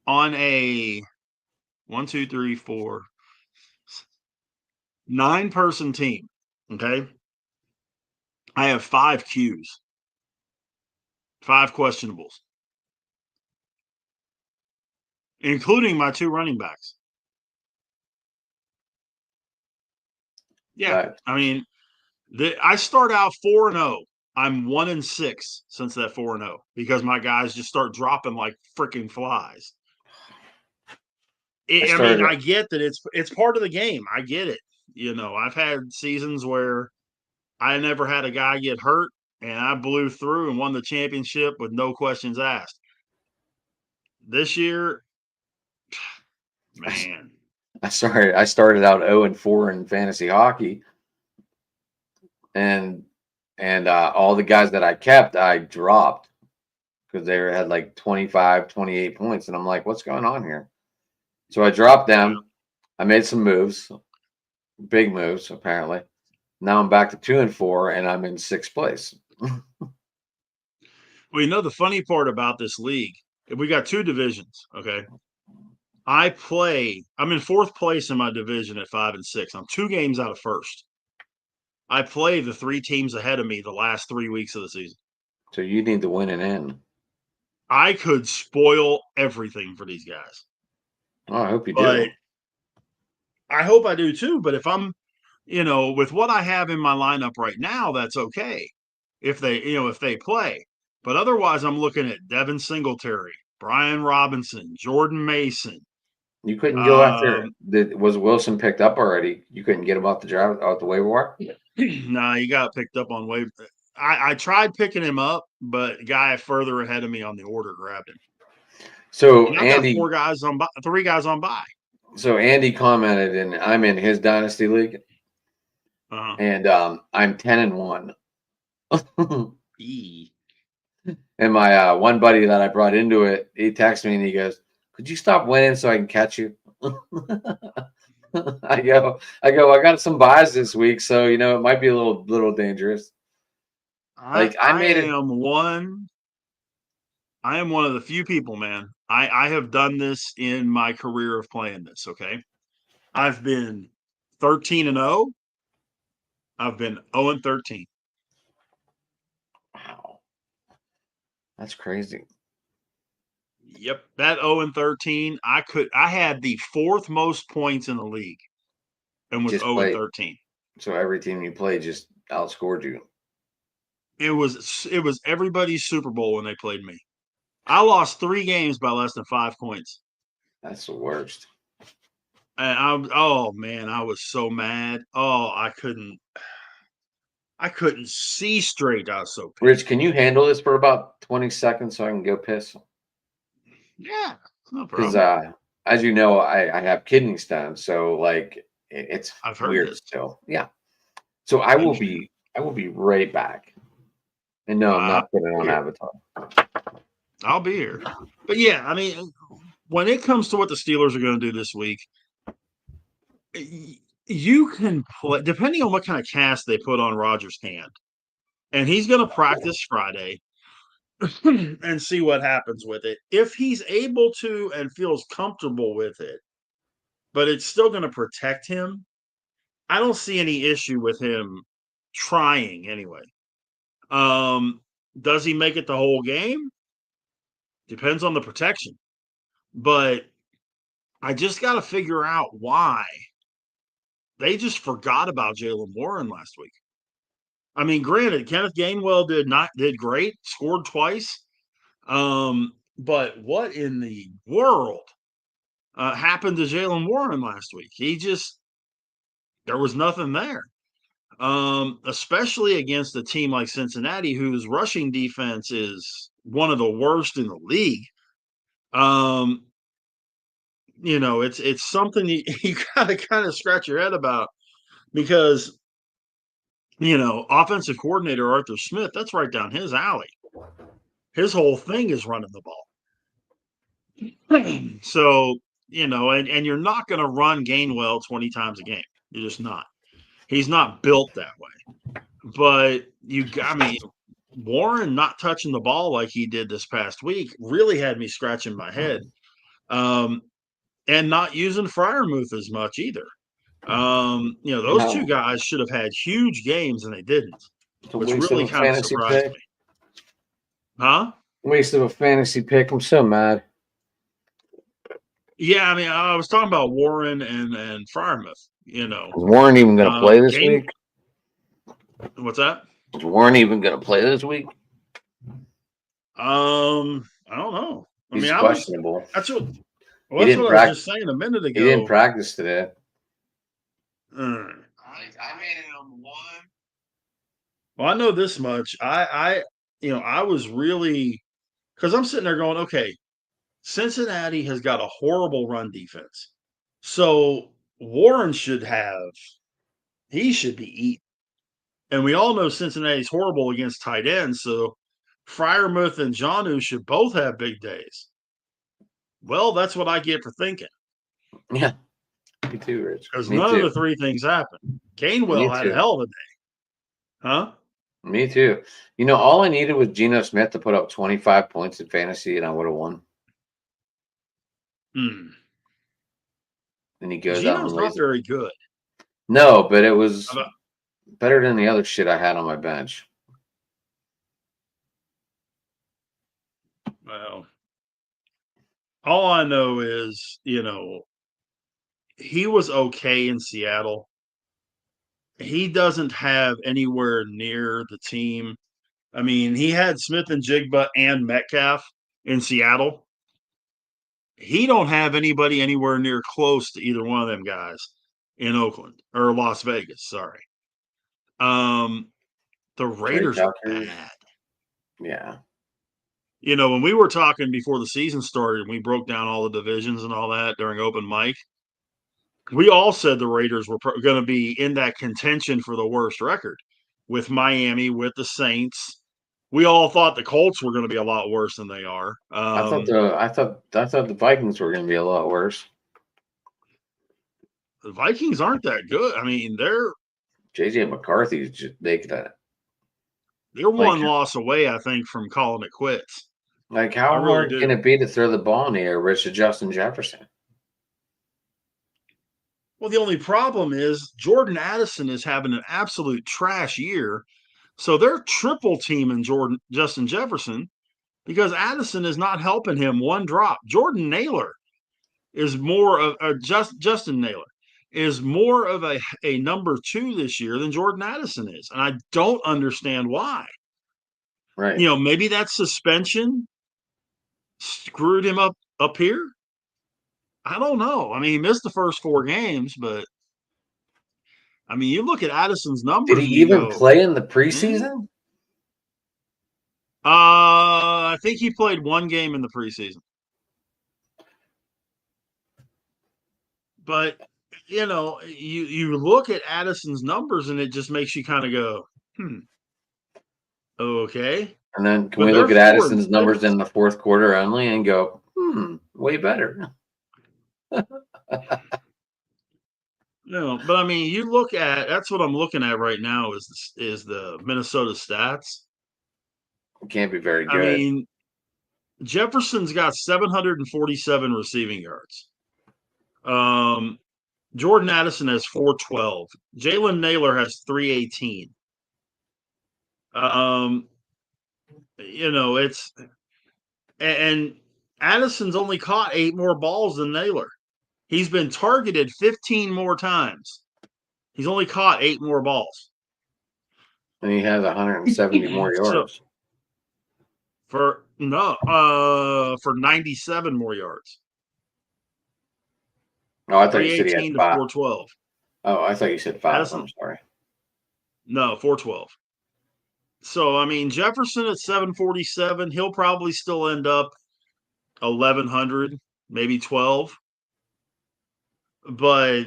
on a 1, 2, 3, 4, 9-person team, okay? I have 5 Qs, 5 questionables, including my 2 running backs. Yeah, I mean, I start out 4-0. I'm 1-6 since that 4-0 because my guys just start dropping like freaking flies. I get that it's part of the game. I get it. I've had seasons where I never had a guy get hurt, and I blew through and won the championship with no questions asked. This year, man. I started out 0-4 in fantasy hockey, and all the guys that I kept, I dropped because they had like 25, 28 points, and I'm like, what's going on here? So I dropped them. I made some moves, big moves apparently. Now I'm back to 2-4, and I'm in 6th place. Well, the funny part about this league, we got 2 divisions, okay? I'm in 4th place in my division at 5-6. I'm 2 games out of 1st. I play the 3 teams ahead of me the last 3 weeks of the season. So you need to win and in. I could spoil everything for these guys. Oh, I hope you do. I hope I do too. But if I'm, with what I have in my lineup right now, that's okay. If they play. But otherwise, I'm looking at Devin Singletary, Brian Robinson, Jordan Mason. You couldn't go after. Was Wilson picked up already? You couldn't get him off the waiver wire? No, he got picked up on waiver. I tried picking him up, but a guy further ahead of me on the order grabbed him. So and I got 3 guys on bye. So Andy commented, and I'm in his dynasty league, and I'm 10-1. And my one buddy that I brought into it, he texted me and he goes, "Could you stop winning so I can catch you?" I got some buys this week, so it might be a little dangerous. Like I made it. I am one of the few people, man. I have done this in my career of playing this, okay? I've been 13-0. I've been 0-13. Wow. That's crazy. Yep, that 0-13, I had the fourth most points in the league and was Just 0-13. So every team you played just outscored you. It was everybody's Super Bowl when they played me. I lost 3 games by less than 5 points. That's the worst. And oh man, I was so mad. Oh, I couldn't see straight. I was so pissed. Rich, can you handle this for about 20 seconds so I can go piss? Yeah, no Because problem. as you know, I have kidney stones, so like it's I've heard weird this. still. Yeah. So I will be right back. And no, I'm not putting it on Avatar. I'll be here. But yeah, I mean, when it comes to what the Steelers are going to do this week, you can play depending on what kind of cast they put on Rodgers' hand. And he's going to practice Friday and see what happens with it. If he's able to and feels comfortable with it, but it's still going to protect him, I don't see any issue with him trying anyway. Does he make it the whole game? Depends on the protection. But I just got to figure out why they just forgot about Jaylen Warren last week. I mean, granted, Kenneth Gainwell did great, scored twice. But what in the world happened to Jaylen Warren last week? There was nothing there. Especially against a team like Cincinnati, whose rushing defense is one of the worst in the league. It's something you gotta kind of scratch your head about because offensive coordinator Arthur Smith, that's right down his alley. His whole thing is running the ball. So, and you're not going to run Gainwell 20 times a game. You're just not. He's not built that way. But Warren not touching the ball like he did this past week really had me scratching my head. And not using Freiermuth as much either. Those two guys should have had huge games and they didn't, which really kind of surprised me. Huh? Waste of a fantasy pick. I'm so mad. Yeah, I mean, I was talking about Warren and Freiermuth. Is Warren even going to play this week? What's that? Is Warren even going to play this week? I don't know. He's questionable. That's what I was just saying a minute ago. He didn't practice today. I made it on one. Well, I know this much. I was really because I'm sitting there going, okay, Cincinnati has got a horrible run defense. So Warren should be eaten. And we all know Cincinnati's horrible against tight ends. So Freiermuth and Jonnu should both have big days. Well, that's what I get for thinking. Yeah. Me too, Rich. Because none of the three things happened. Gainwell had a hell of a day. Huh? Me too. All I needed was Geno Smith to put up 25 points in fantasy, and I would have won. And he goes out. Geno's not very good. No, but it was better than the other shit I had on my bench. Well, all I know is, he was okay in Seattle. He doesn't have anywhere near the team. I mean, he had Smith and Jigba and Metcalf in Seattle. He don't have anybody anywhere near close to either one of them guys in Oakland or Las Vegas. Sorry. The Raiders are bad. Yeah. When we were talking before the season started, and we broke down all the divisions and all that during open mic, we all said the Raiders were going to be in that contention for the worst record with Miami, with the Saints. We all thought the Colts were going to be a lot worse than they are. I thought the Vikings were going to be a lot worse. the Vikings aren't that good. I mean, they're JJ McCarthy's just making that. they're one loss away, I think, from calling it quits. Like, how hard can it be to throw the ball in the air, Rich, to Justin Jefferson? Well, the only problem is Jordan Addison is having an absolute trash year. So they're triple teaming Justin Jefferson because Addison is not helping him one drop. Jordan Naylor is more of Justin Naylor is more of a number 2 this year than Jordan Addison is. And I don't understand why. Right. You know, maybe that suspension screwed him up here. I don't know. I mean, he missed the first 4 games, but I mean, you look at Addison's numbers. Did he even play in the preseason? I think he played 1 game in the preseason. But you know, you look at Addison's numbers, and it just makes you kind of go, okay. And then can we look at Addison's numbers in the fourth quarter only and go, way better. No, but I mean, you look at that's what I'm looking at right now is the Minnesota stats. It can't be very good. I mean, Jefferson's got 747 receiving yards. Jordan Addison has 412. Jalen Naylor has 318. You know, it's and Addison's only caught 8 more balls than Naylor. He's been targeted 15 more times. He's only caught 8 more balls. And he has 170 more yards. For 97 more yards. Oh, I thought you said he had 5. 412. Oh, I thought you said 5. Addison, I'm sorry. No, 412. So, I mean, Jefferson at 747, he'll probably still end up 1,100, maybe 12. But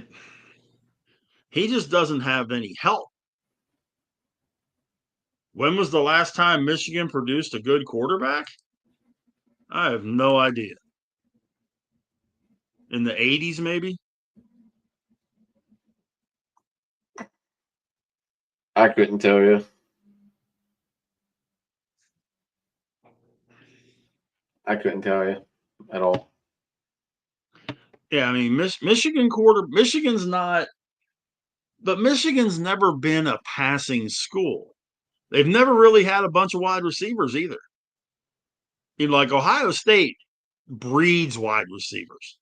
he just doesn't have any help. When was the last time Michigan produced a good quarterback? I have no idea. In the 80s, maybe? I couldn't tell you. I couldn't tell you at all. Yeah, I mean, Michigan's not, but Michigan's never been a passing school. They've never really had a bunch of wide receivers either. You know, like Ohio State breeds wide receivers.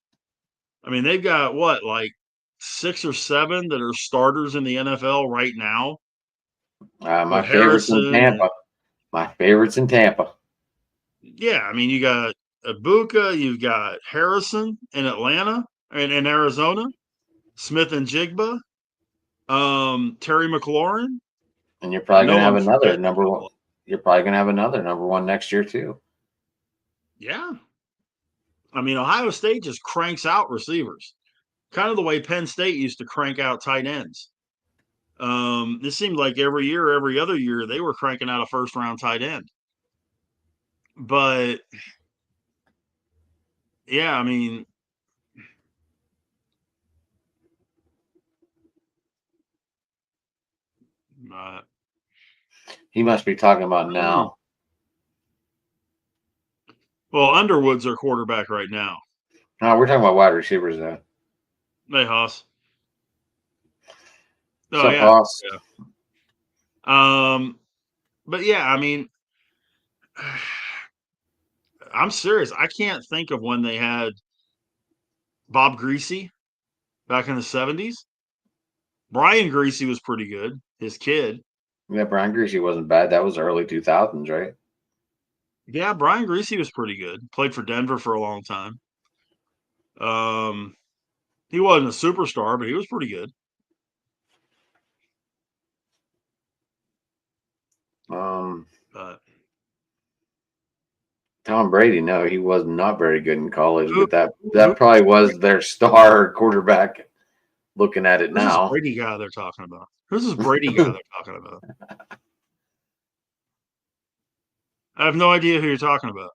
I mean, they've got like 6 or 7 that are starters in the NFL right now. My favorites in Tampa. My favorites in Tampa. Yeah, I mean, you got Ibuka, you've got Harrison in Atlanta and in Arizona, Smith and Jigba, Terry McLaurin. And you're probably going to have another number 1. You're probably going to have another number 1 next year too. Yeah. I mean, Ohio State just cranks out receivers, kind of the way Penn State used to crank out tight ends. It seemed like every other year, they were cranking out a first-round tight end. But, yeah, I mean, he must be talking about now. Well, Underwood's their quarterback right now. No, we're talking about wide receivers, though. Hey, Haas. Oh, yeah. Haas? Yeah. But, yeah, I mean, I'm serious. I can't think of when they had Bob Greasy back in the 70s. Brian Greasy was pretty good. His kid. Yeah, Brian Greasy wasn't bad. That was early 2000s, right? Yeah, Brian Greasy was pretty good. Played for Denver for a long time. He wasn't a superstar, but he was pretty good. But Tom Brady, no, he was not very good in college, but that probably was their star quarterback. Looking at it now, who's this Brady guy they're talking about? Who's this Brady guy they're talking about? I have no idea who you're talking about.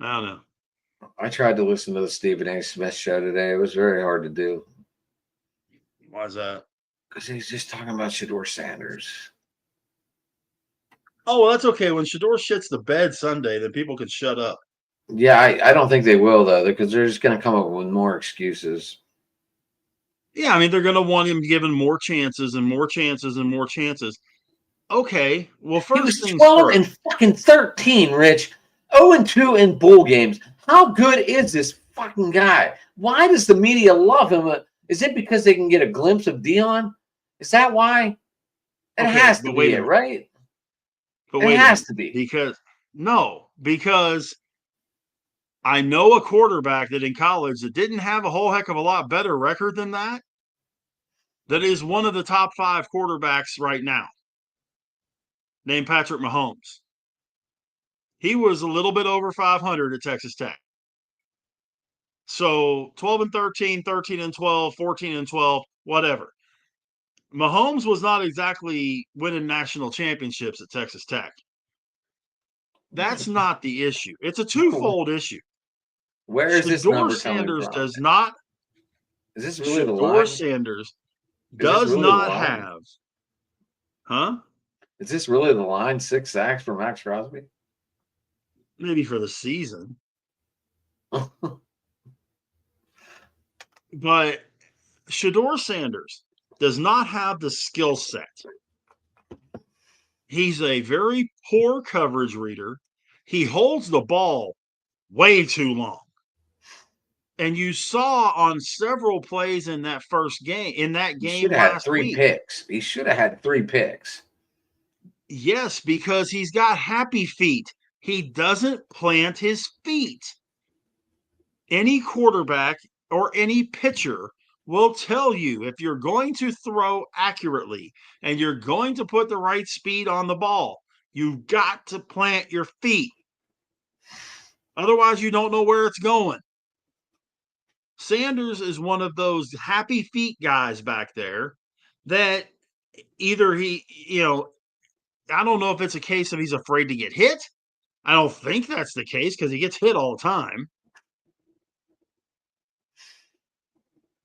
I don't know. I tried to listen to the Stephen A. Smith show today. It was very hard to do. Why is that? Because he's just talking about Shedeur Sanders. Oh, well, that's okay. When Shedeur shits the bed Sunday, then people can shut up. Yeah, I don't think they will, though, because they're just going to come up with more excuses. Yeah, I mean, they're going to want him given more chances and more chances and more chances. Okay, well, first things 12 first. and fucking 13, Rich. 0-2 in bowl games. How good is this fucking guy? Why does the media love him? Is it because they can get a glimpse of Dion? Is that why? It has to be it, right? But it has to be. Because I know a quarterback that in college that didn't have a whole heck of a lot better record than that is one of the top 5 quarterbacks right now, named Patrick Mahomes. He was a little bit over 500 at Texas Tech. So 12 and 13, 13 and 12, 14 and 12, whatever. Mahomes was not exactly winning national championships at Texas Tech. That's not the issue. It's a twofold issue. Where is this number Sanders coming from? does not. Is this really the line? Sanders does really not have. Huh? Is this really the line? 6 sacks for Max Crosby? Maybe for the season. But Shedeur Sanders does not have the skill set. He's a very poor coverage reader. He holds the ball way too long. And you saw on several plays in that first game, he should have had 3 picks. He should have had 3 picks. Yes, because he's got happy feet. He doesn't plant his feet. Any quarterback or any pitcher will tell you if you're going to throw accurately and you're going to put the right speed on the ball, you've got to plant your feet. Otherwise, you don't know where it's going. Sanders is one of those happy feet guys back there that either I don't know if it's a case of he's afraid to get hit. I don't think that's the case because he gets hit all the time.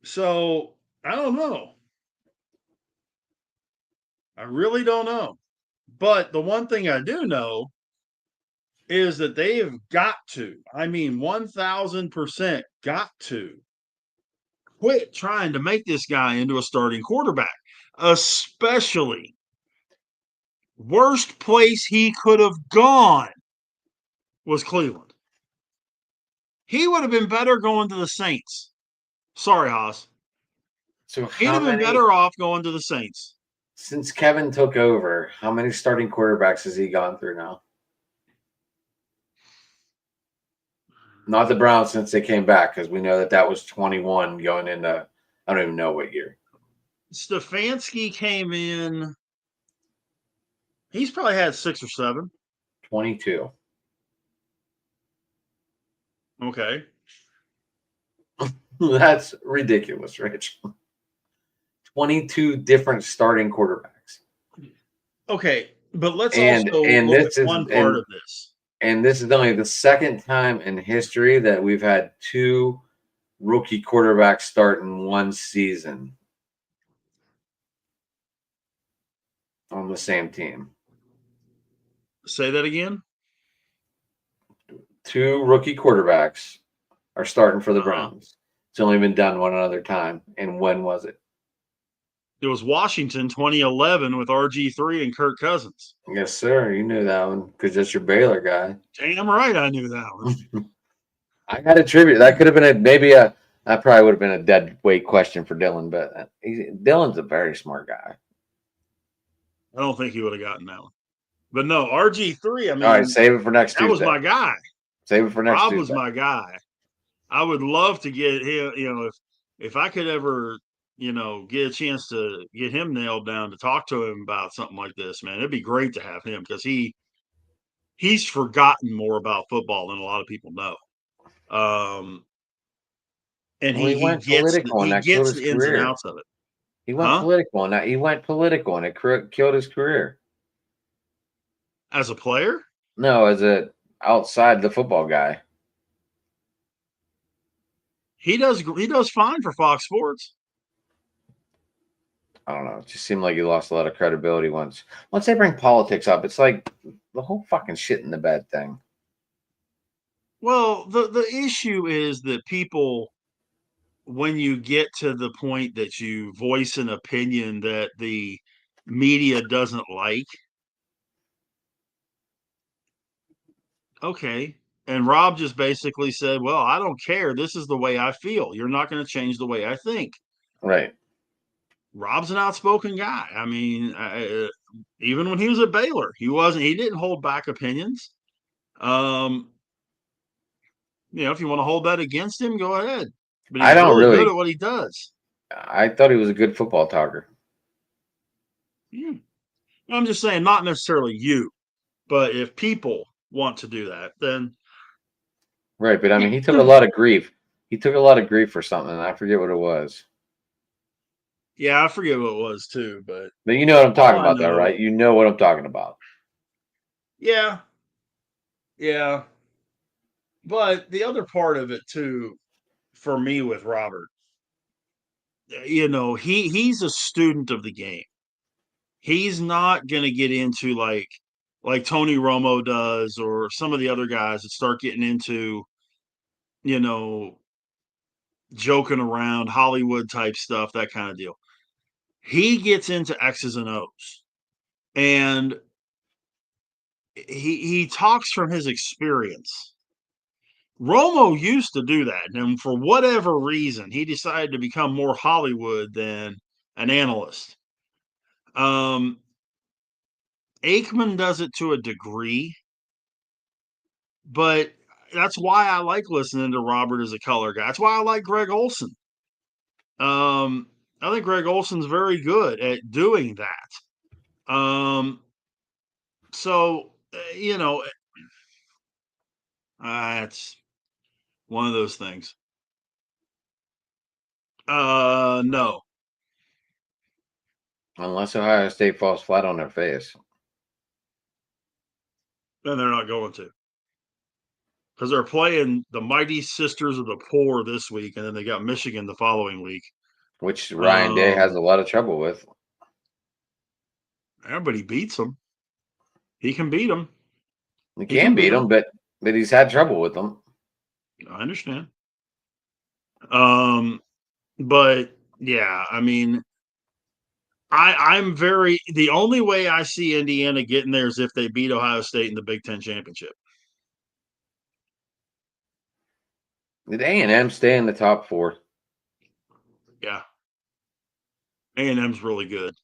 So I don't know. I really don't know. But the one thing I do know is that they have got to, 1,000% got to quit trying to make this guy into a starting quarterback, especially worst place he could have gone was Cleveland. He would have been better going to the Saints. Sorry, Haas. So he'd have been better off going to the Saints. Since Kevin took over, how many starting quarterbacks has he gone through now? Not the Browns since they came back, because we know that was 21 going into, I don't even know what year. Stefanski came in. He's probably had 6 or 7. 22. Okay. That's ridiculous, Rich. 22 different starting quarterbacks. Okay, but let's also look at one part of this. And this is only the second time in history that we've had 2 rookie quarterbacks start in one season on the same team. Say that again? 2 rookie quarterbacks are starting for the Browns. It's only been done one other time. And when was it? It was Washington 2011 with RG3 and Kirk Cousins. Yes, sir. You knew that one because that's your Baylor guy. Damn right I knew that one. I got to attribute. That could have been that probably would have been a dead weight question for Dylan, but Dylan's a very smart guy. I don't think he would have gotten that one. But no, RG3, all right, save it for next Tuesday. That was my guy. Save it for next Rob Tuesday. was my guy. I would love to get him, if I could ever, get a chance to get him nailed down to talk to him about something like this, man. It'd be great to have him because he's forgotten more about football than a lot of people know. And he gets the ins and outs of it. He went political on that. He went political and it killed his career. As a player? No, as a outside the football guy. He does fine for Fox Sports. I don't know. It just seemed like he lost a lot of credibility once they bring politics up. It's like the whole fucking shit in the bed thing. Well, the issue is that people, when you get to the point that you voice an opinion that the media doesn't like, okay. And Rob just basically said, well, I don't care. This is the way I feel. You're not going to change the way I think. Right. Rob's an outspoken guy. I mean, even when he was at Baylor, he didn't hold back opinions. If you want to hold that against him, go ahead. But he's really good at what he does. I thought he was a good football talker. Yeah. I'm just saying, not necessarily you, but if people want to do that, then right. But I mean, he took a lot of grief. He took a lot of grief for something. I forget what it was. Yeah, I forget what it was too. But you know what I'm talking about, though, right? You know what I'm talking about. Yeah. Yeah. But the other part of it too, for me with Robert, he's a student of the game. He's not going to get into like Tony Romo does, or some of the other guys that start getting into, joking around, Hollywood type stuff, that kind of deal. He gets into X's and O's, and he talks from his experience. Romo used to do that, and for whatever reason, he decided to become more Hollywood than an analyst. Aikman does it to a degree, but that's why I like listening to Robert as a color guy. That's why I like Greg Olson. I think Greg Olson's very good at doing that. So it's one of those things. No. Unless Ohio State falls flat on their face. Then they're not going to. Because they're playing the Mighty Sisters of the Poor this week, and then they got Michigan the following week. Which Ryan Day has a lot of trouble with. Everybody beats them. He can beat them. He can beat them, but he's had trouble with them. I understand. But yeah, I mean, I'm the only way I see Indiana getting there is if they beat Ohio State in the Big Ten championship. Did A&M stay in the top 4? Yeah. A&M's really good.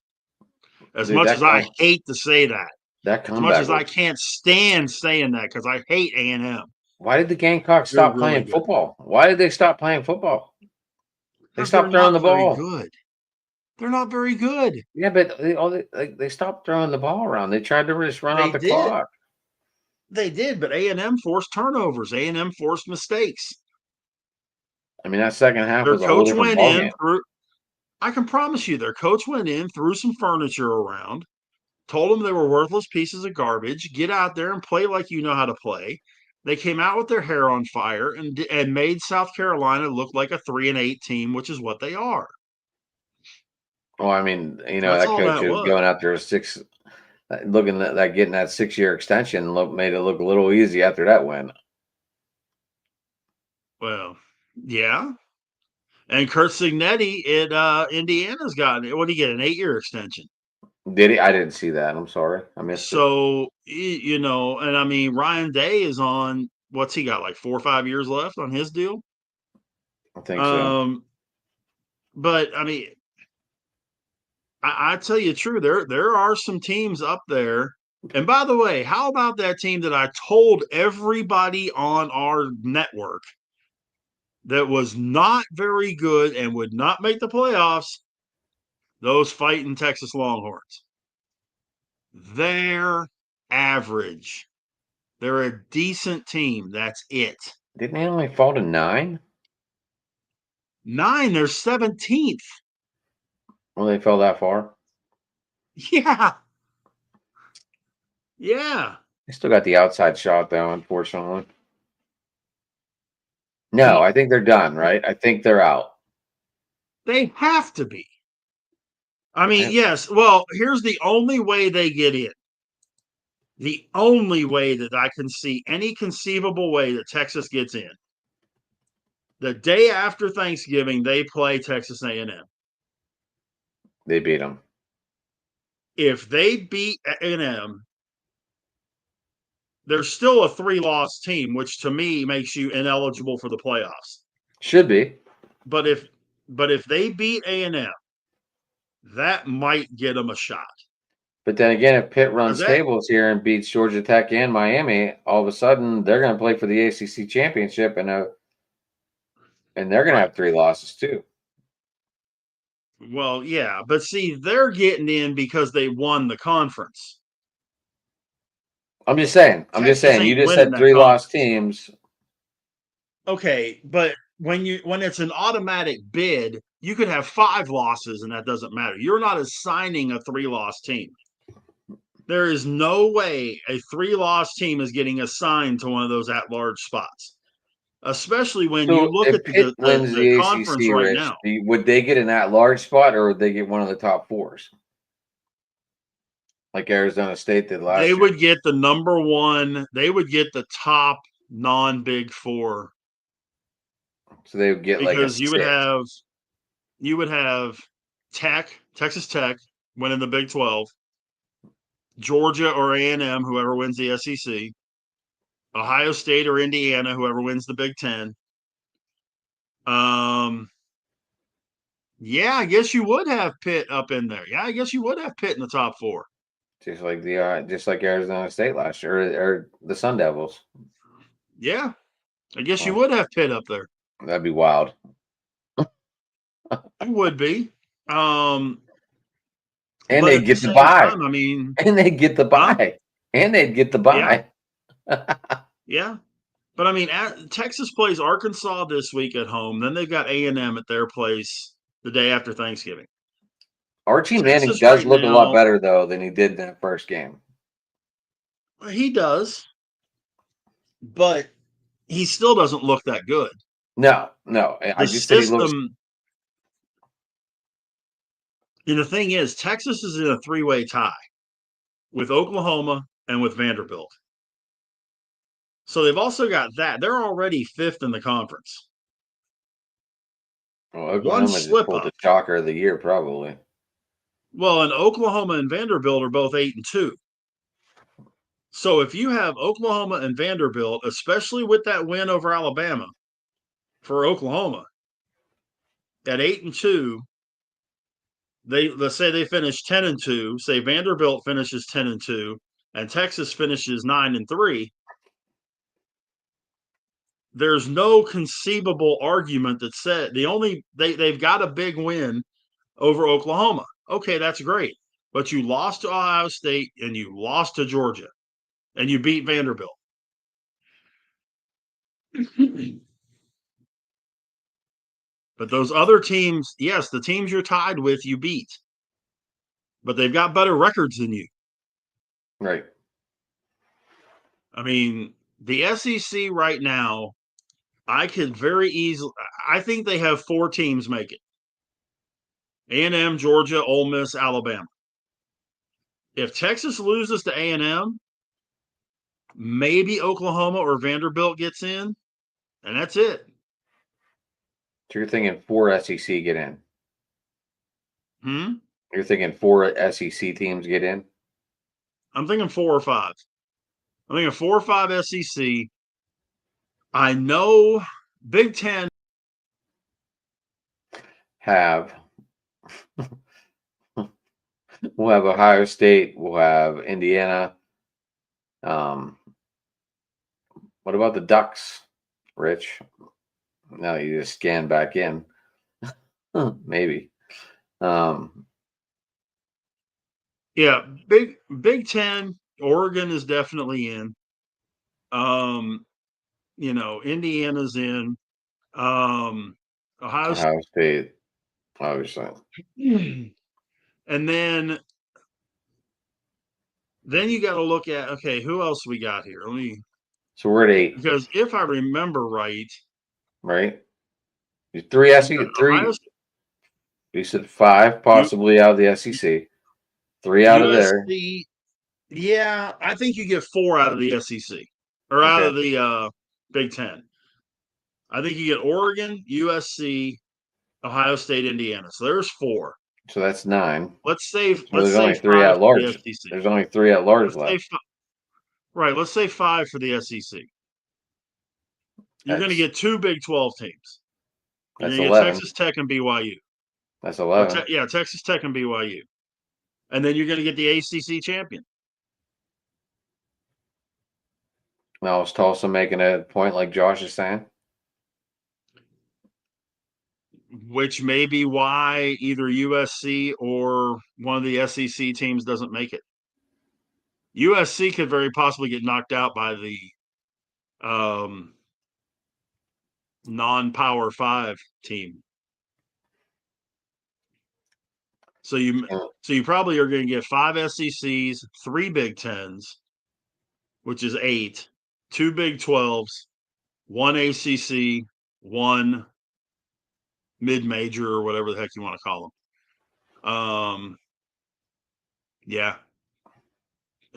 As much as I hate to say that. As much as I can't stand saying that, because I hate A&M. Why did the Gamecocks stop playing football? Why did they stop playing football? They stopped throwing the ball. Good. They're not very good. Yeah, but they stopped throwing the ball around. They tried to just run out the clock. They did, but A&M forced turnovers. A&M forced mistakes. I mean, that second half was a whole different ballgame. I can promise you, their coach went in, threw some furniture around, told them they were worthless pieces of garbage. Get out there and play like you know how to play. They came out with their hair on fire and made South Carolina look like a 3-8 team, which is what they are. Well, I mean, that coach was going out there looking at getting that 6-year extension made it look a little easy after that win. Well, yeah. And Kurt Signetti at Indiana's gotten, what did he get, an 8-year extension? Did he? I didn't see that. I'm sorry. I missed it. So, and I mean, Ryan Day is on, what's he got, like 4 or 5 years left on his deal? I think so. But, I mean, I tell you true, there are some teams up there. And by the way, how about that team that I told everybody on our network that was not very good and would not make the playoffs? Those fighting Texas Longhorns. They're average. They're a decent team. That's it. Didn't they only fall to 9? 9, they're 17th. Well, they fell that far? Yeah. Yeah. They still got the outside shot, though, unfortunately. No, I think they're done, right? I think they're out. They have to be. I mean, yes. Well, here's the only way they get in. The only way that I can see any conceivable way that Texas gets in. The day after Thanksgiving, they play Texas A&M. They beat them. If they beat A&M, they're still a 3-loss team, which to me makes you ineligible for the playoffs. Should be. But if they beat A&M, that might get them a shot. But then again, if Pitt runs tables here and beats Georgia Tech and Miami, all of a sudden they're going to play for the ACC championship, and they're going to have 3 losses too. Well, yeah, but see, they're getting in because they won the conference. I'm just saying. You just said 3-loss teams. Okay, but when it's an automatic bid, you could have 5 losses and that doesn't matter. You're not assigning a 3-loss team. There is no way a 3-loss team is getting assigned to one of those at-large spots, especially when you look at Pitt wins the conference ACC, right Rich, now. Would they get an at-large spot, or would they get one of the top 4s? Like Arizona State did last year. They would get the number 1. They would get the top non-Big 4. So they would get because you would have Texas Tech winning the Big 12, Georgia or A&M, whoever wins the SEC, Ohio State or Indiana, whoever wins the Big 10. Yeah, I guess you would have Pitt up in there. Yeah, I guess you would have Pitt in the top 4. Just like Arizona State last year, or the Sun Devils. Yeah, I guess you would have Pitt up there. That'd be wild. It would be. And they'd get the bye. I mean, and they'd get the bye. And they'd get the bye. Yeah. But I mean, Texas plays Arkansas this week at home. Then they've got A&M at their place the day after Thanksgiving. Archie Manning does look a lot better, though, than he did in that first game. He does. But he still doesn't look that good. No. I just said he looks. And the thing is, Texas is in a 3-way tie with Oklahoma and with Vanderbilt. So they've also got that. They're already 5th in the conference. Well, Oklahoma just pulled the shocker of the year, probably. Well, and Oklahoma and Vanderbilt are both 8-2. So if you have Oklahoma and Vanderbilt, especially with that win over Alabama for Oklahoma at 8-2, let's say they finish 10-2. Say Vanderbilt finishes 10-2, and Texas finishes 9-3. There's no conceivable argument that said they've got a big win over Oklahoma. Okay, that's great. But you lost to Ohio State and you lost to Georgia and you beat Vanderbilt. But those other teams, yes, the teams you're tied with, you beat. But they've got better records than you. Right. I mean, the SEC right now, I could very easily – I think they have 4 teams make it. A&M, Georgia, Ole Miss, Alabama. If Texas loses to A&M, maybe Oklahoma or Vanderbilt gets in, and that's it. So you're thinking 4 SEC get in? You're thinking 4 SEC teams get in? I'm thinking 4 or 5. I'm thinking 4 or 5 SEC. I know Big Ten have we'll have Ohio State, we'll have Indiana. What about the Ducks, Rich? Now you just scan back in. Maybe. Yeah, Big Ten, Oregon is definitely in. Indiana's in. Ohio State, obviously. And then you got to look at, okay, who else we got here? So we're at 8. Because if I remember right, right? Three SEC, Ohio, three. You said 5 possibly out of the SEC, 3 out of there. USC. Yeah, I think you get 4 out of the SEC or out Okay, of the Big Ten. I think you get Oregon, USC, Ohio State, Indiana. So there's 4. so that's 9. Let's say So there's only 3 5 at for the large. SEC. There's only 3 at large Let's say left. right. Let's say 5 for the SEC. You're going to That's get 2 Big 12 teams. You're that's going to get 11. Texas Tech and BYU, That's or 11. Texas Tech and BYU, and then you're going to get the ACC champion. Now is Tulsa making a point like Josh is saying? Which may be why either USC or one of the SEC teams doesn't make it. USC could very possibly get knocked out by the non-Power 5 team. So you probably are going to get 5 SECs, 3 Big Tens, which is 8, 2 Big 12s, 1 ACC, 1 mid-major or whatever the heck you want to call them. Yeah.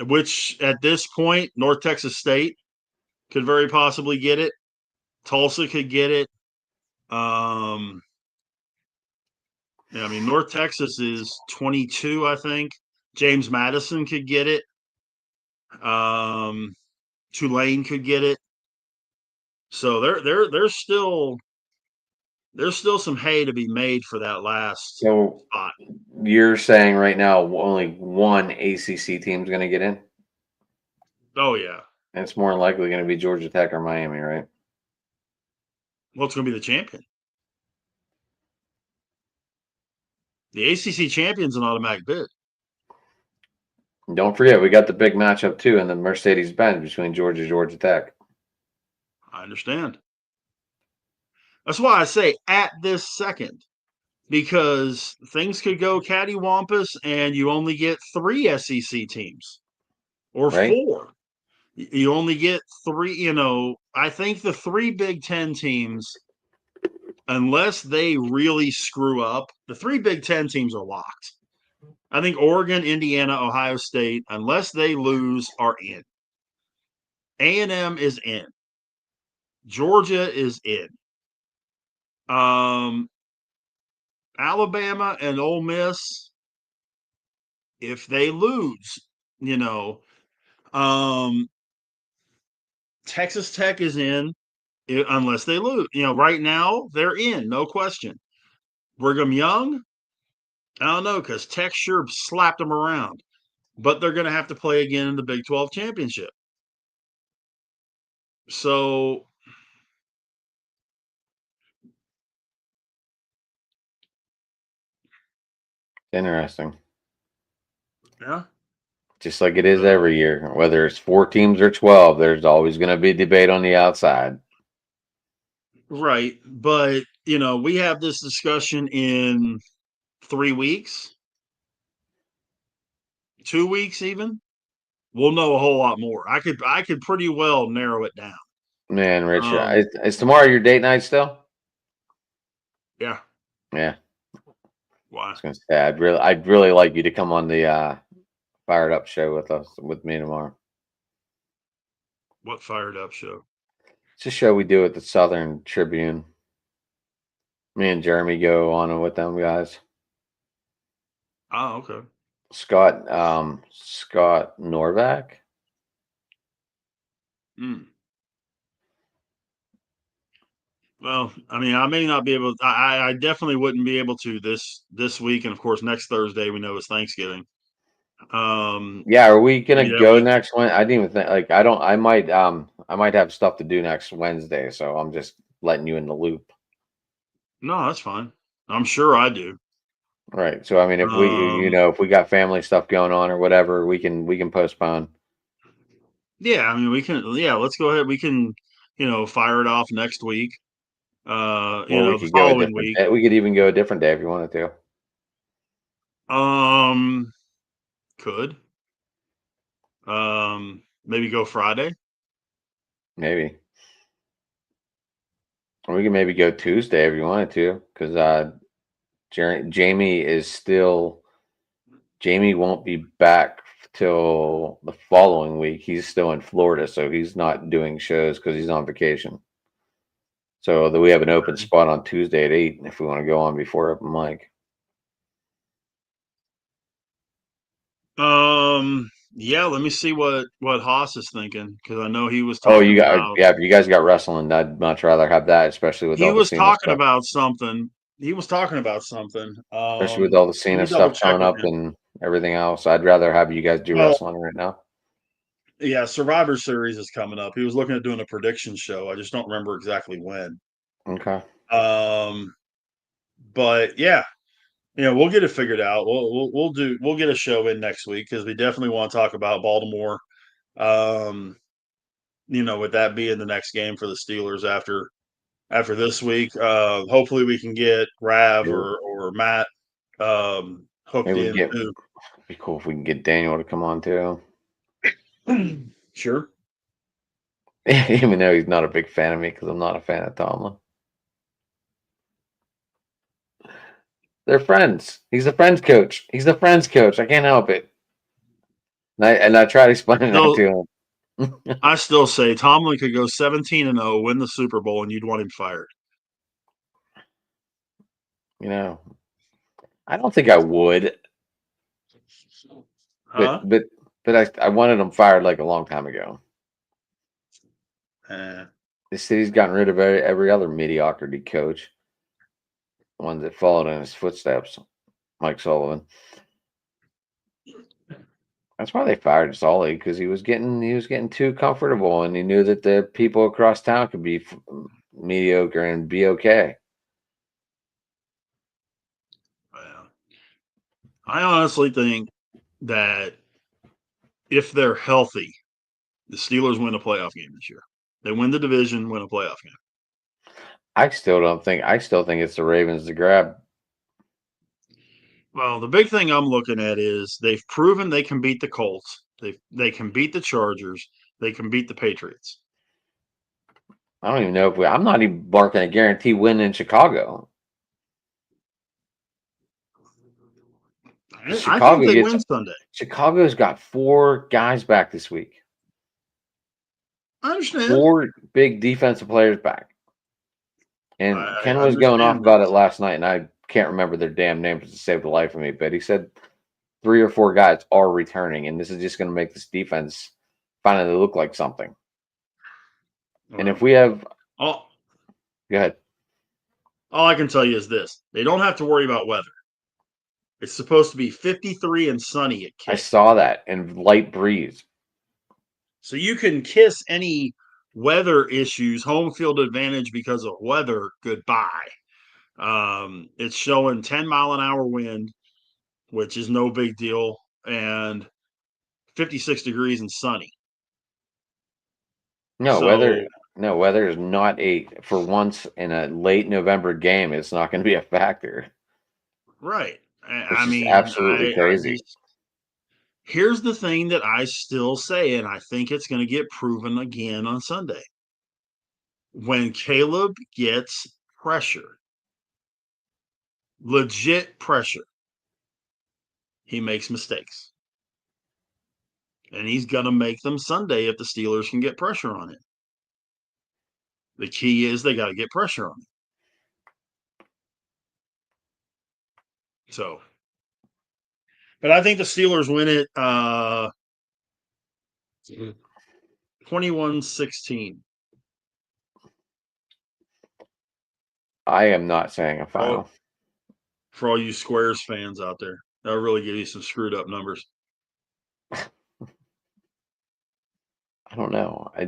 Which at this point, North Texas State could very possibly get it. Tulsa could get it. Yeah, I mean, North Texas is 22, I think. James Madison could get it. Tulane could get it. So there's still some hay to be made for that last So spot. you're saying right now only one ACC team is going to get in? Oh yeah. And it's more likely going to be Georgia Tech or Miami, right? Well, it's going to be the champion. The ACC champion's an automatic bid. And don't forget, we got the big matchup too in the Mercedes-Benz between Georgia Tech. I understand. That's why I say at this second, because things could go cattywampus and you only get 3 SEC teams or Right? 4. You only get 3. I think the 3 Big Ten teams, unless they really screw up, the 3 Big Ten teams are locked. I think Oregon, Indiana, Ohio State, unless they lose, are in. A&M is in. Georgia is in. Alabama and Ole Miss, if they lose, Texas Tech is in unless they lose. Right now they're in, no question. Brigham Young, I don't know, because Tech sure slapped them around, but they're going to have to play again in the Big 12 championship. So Interesting. yeah. Just like it is every year, whether it's 4 teams or 12, there's always going to be debate on the outside. Right. But, we have this discussion in 3 weeks, 2 weeks even. We'll know a whole lot more. I could pretty well narrow it down. Man, Rich, is tomorrow your date night still? Yeah. Yeah. Why? I was going to say, I'd really like you to come on the Fired Up show with me tomorrow. What Fired Up show? It's a show we do at the Southern Tribune. Me and Jeremy go on with them guys. Oh, okay. Scott Norvac. Well, I mean, I may not be able. I definitely wouldn't be able to this week, and of course, next Thursday we know is Thanksgiving. Yeah, are we gonna go next Wednesday? I didn't even think I might have stuff to do next Wednesday, so I'm just letting you in the loop. No, that's fine. I'm sure I do. Right. So I mean, if we got family stuff going on or whatever, we can postpone. Yeah, I mean, we can. Yeah, let's go ahead. We can, fire it off next week. Or we The could go a following different week. day. We could even go a different day if you wanted to. Could. Maybe go Friday. Maybe. We can maybe go Tuesday if you wanted to, because Jamie is still. Jamie won't be back till the following week. He's still in Florida, so he's not doing shows because he's on vacation. So we have an open spot on Tuesday at 8 if we want to go on before open mic. Yeah, let me see what Haas is thinking, because I know he was Oh, you talking got about yeah. If you guys got wrestling, I'd much rather have that, especially with he all the was Cena talking stuff. about something. He was talking about something. Especially with all the Let Cena me double stuff check coming with up him. and everything else. I'd rather have you guys do Well, wrestling right now. yeah, Survivor Series is coming up. He was looking at doing a prediction show. I just don't remember exactly when. Okay. But yeah, we'll get it figured out. We'll get a show in next week because we definitely want to talk about Baltimore. With that being the next game for the Steelers after this week. Hopefully we can get Rav or Matt hooked Maybe we in get. too. Be cool if we can get Daniel to come on too. Sure. Even though he's not a big fan of me because I'm not a fan of Tomlin. They're friends. He's a friends coach. He's a friends coach. I can't help it. And I tried explaining that to him. I still say Tomlin could go 17-0, win the Super Bowl, and you'd want him fired. I don't think I would. Huh? But I wanted him fired like a long time ago. Eh. The city's gotten rid of every other mediocrity coach. One that followed in his footsteps, Mike Sullivan. That's why they fired Sully, because he was getting too comfortable, and he knew that the people across town could be mediocre and be okay. Well, I honestly think that if they're healthy, the Steelers win a playoff game this year. They win the division, win a playoff game. I still think it's the Ravens to grab. Well, the big thing I'm looking at is they've proven they can beat the Colts. They can beat the Chargers. They can beat the Patriots. I don't even know if I'm not even barking a guarantee win in Chicago. I think they win Sunday. Chicago's got 4 guys back this week. I understand. 4 big defensive players back. And Ken was going off about it last night, and I can't remember their damn names to save the life of me, but he said 3 or 4 guys are returning, and this is just going to make this defense finally look like something. And if we have... go ahead. All I can tell you is this. They don't have to worry about weather. It's supposed to be 53 and sunny at Kiss. I saw that, and light breeze. So you can kiss any weather issues, home field advantage because of weather, goodbye. It's showing 10-mile-an-hour wind, which is no big deal, and 56 degrees and sunny. No, weather is not for once in a late November game, it's not going to be a factor. Right. It's just absolutely crazy. Here's the thing that I still say, and I think it's going to get proven again on Sunday. When Caleb gets pressure, legit pressure, he makes mistakes. And he's going to make them Sunday if the Steelers can get pressure on him. The key is they got to get pressure on him. So, but I think the Steelers win it 21-16. I am not saying a final. For all you Squares fans out there, that'll really give you some screwed up numbers. I don't know. I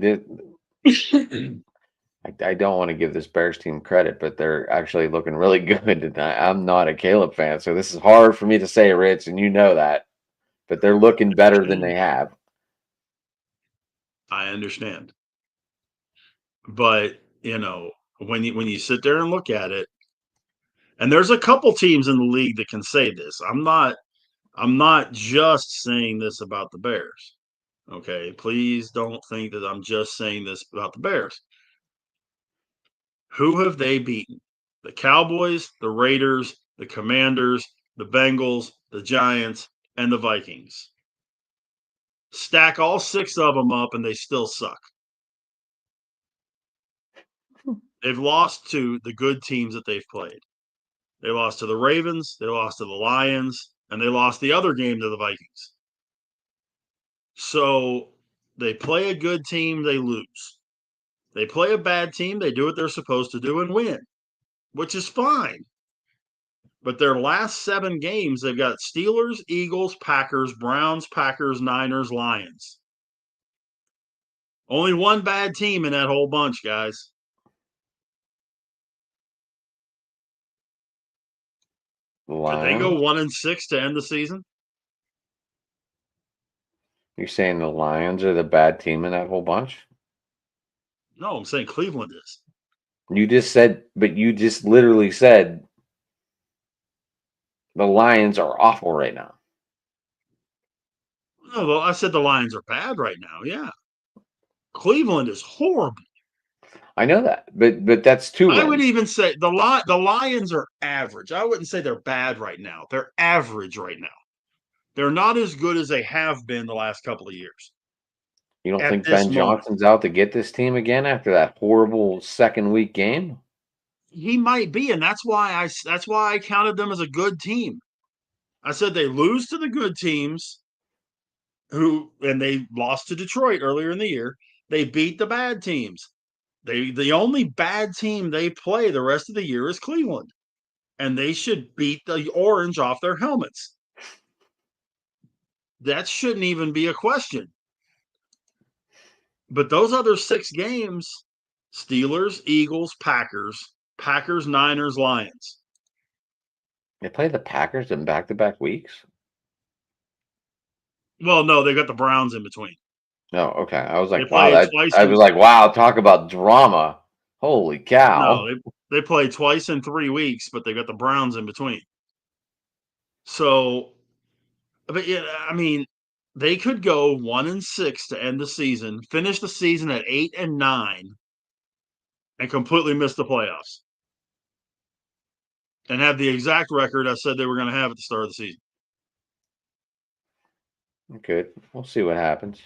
don't want to give this Bears team credit, but they're actually looking really good. And I'm not a Caleb fan, so this is hard for me to say, Rich, and you know that. But they're looking better than they have. I understand. But, when you sit there and look at it, and there's a couple teams in the league that can say this. I'm not just saying this about the Bears. Okay, please don't think that I'm just saying this about the Bears. Who have they beaten? The Cowboys, the Raiders, the Commanders, the Bengals, the Giants, and the Vikings. Stack all 6 of them up, and they still suck. They've lost to the good teams that they've played. They lost to the Ravens, they lost to the Lions, and they lost the other game to the Vikings. So they play a good team, they lose. They play a bad team, they do what they're supposed to do and win, which is fine. But their last 7 games, they've got Steelers, Eagles, Packers, Browns, Packers, Niners, Lions. Only one bad team in that whole bunch, guys. Could they go 1-6 to end the season? You're saying the Lions are the bad team in that whole bunch? No, I'm saying Cleveland is. You just said, but you just literally said the Lions are awful right now. No, well, I said the Lions are bad right now. Yeah. Cleveland is horrible. I know that, but that's 2 wins. I would even say the Lions are average. I wouldn't say they're bad right now. They're average right now. They're not as good as they have been the last couple of years. You don't think Ben Johnson's out to get this team again after that horrible second week game? He might be, and that's why I counted them as a good team. I said they lose to the good teams, and they lost to Detroit earlier in the year. They beat the bad teams. The only bad team they play the rest of the year is Cleveland, and they should beat the orange off their helmets. That shouldn't even be a question. But those other 6 games, Steelers, Eagles, Packers, Niners, Lions. They play the Packers in back-to-back weeks? Well, no, they got the Browns in between. No, okay. I was like, wow, talk about drama. Holy cow. No, they play twice in 3 weeks, but they got the Browns in between. So, but yeah, I mean, they could go 1-6 to end the season, finish the season at 8-9, and completely miss the playoffs. And have the exact record I said they were going to have at the start of the season. Good. We'll see what happens.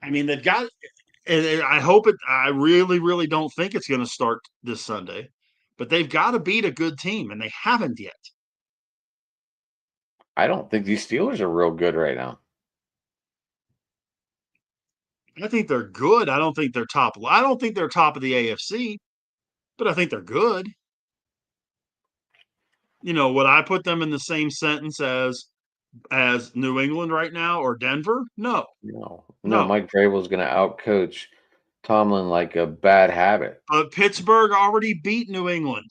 I mean, they've got, and I hope it, I really, really don't think it's going to start this Sunday, but they've got to beat a good team, and they haven't yet. I don't think these Steelers are real good right now. I think they're good. I don't think they're top. I don't think they're top of the AFC, but I think they're good. You know, would I put them in the same sentence as New England right now or Denver? No. No. Mike Vrabel's going to outcoach Tomlin like a bad habit. But Pittsburgh already beat New England.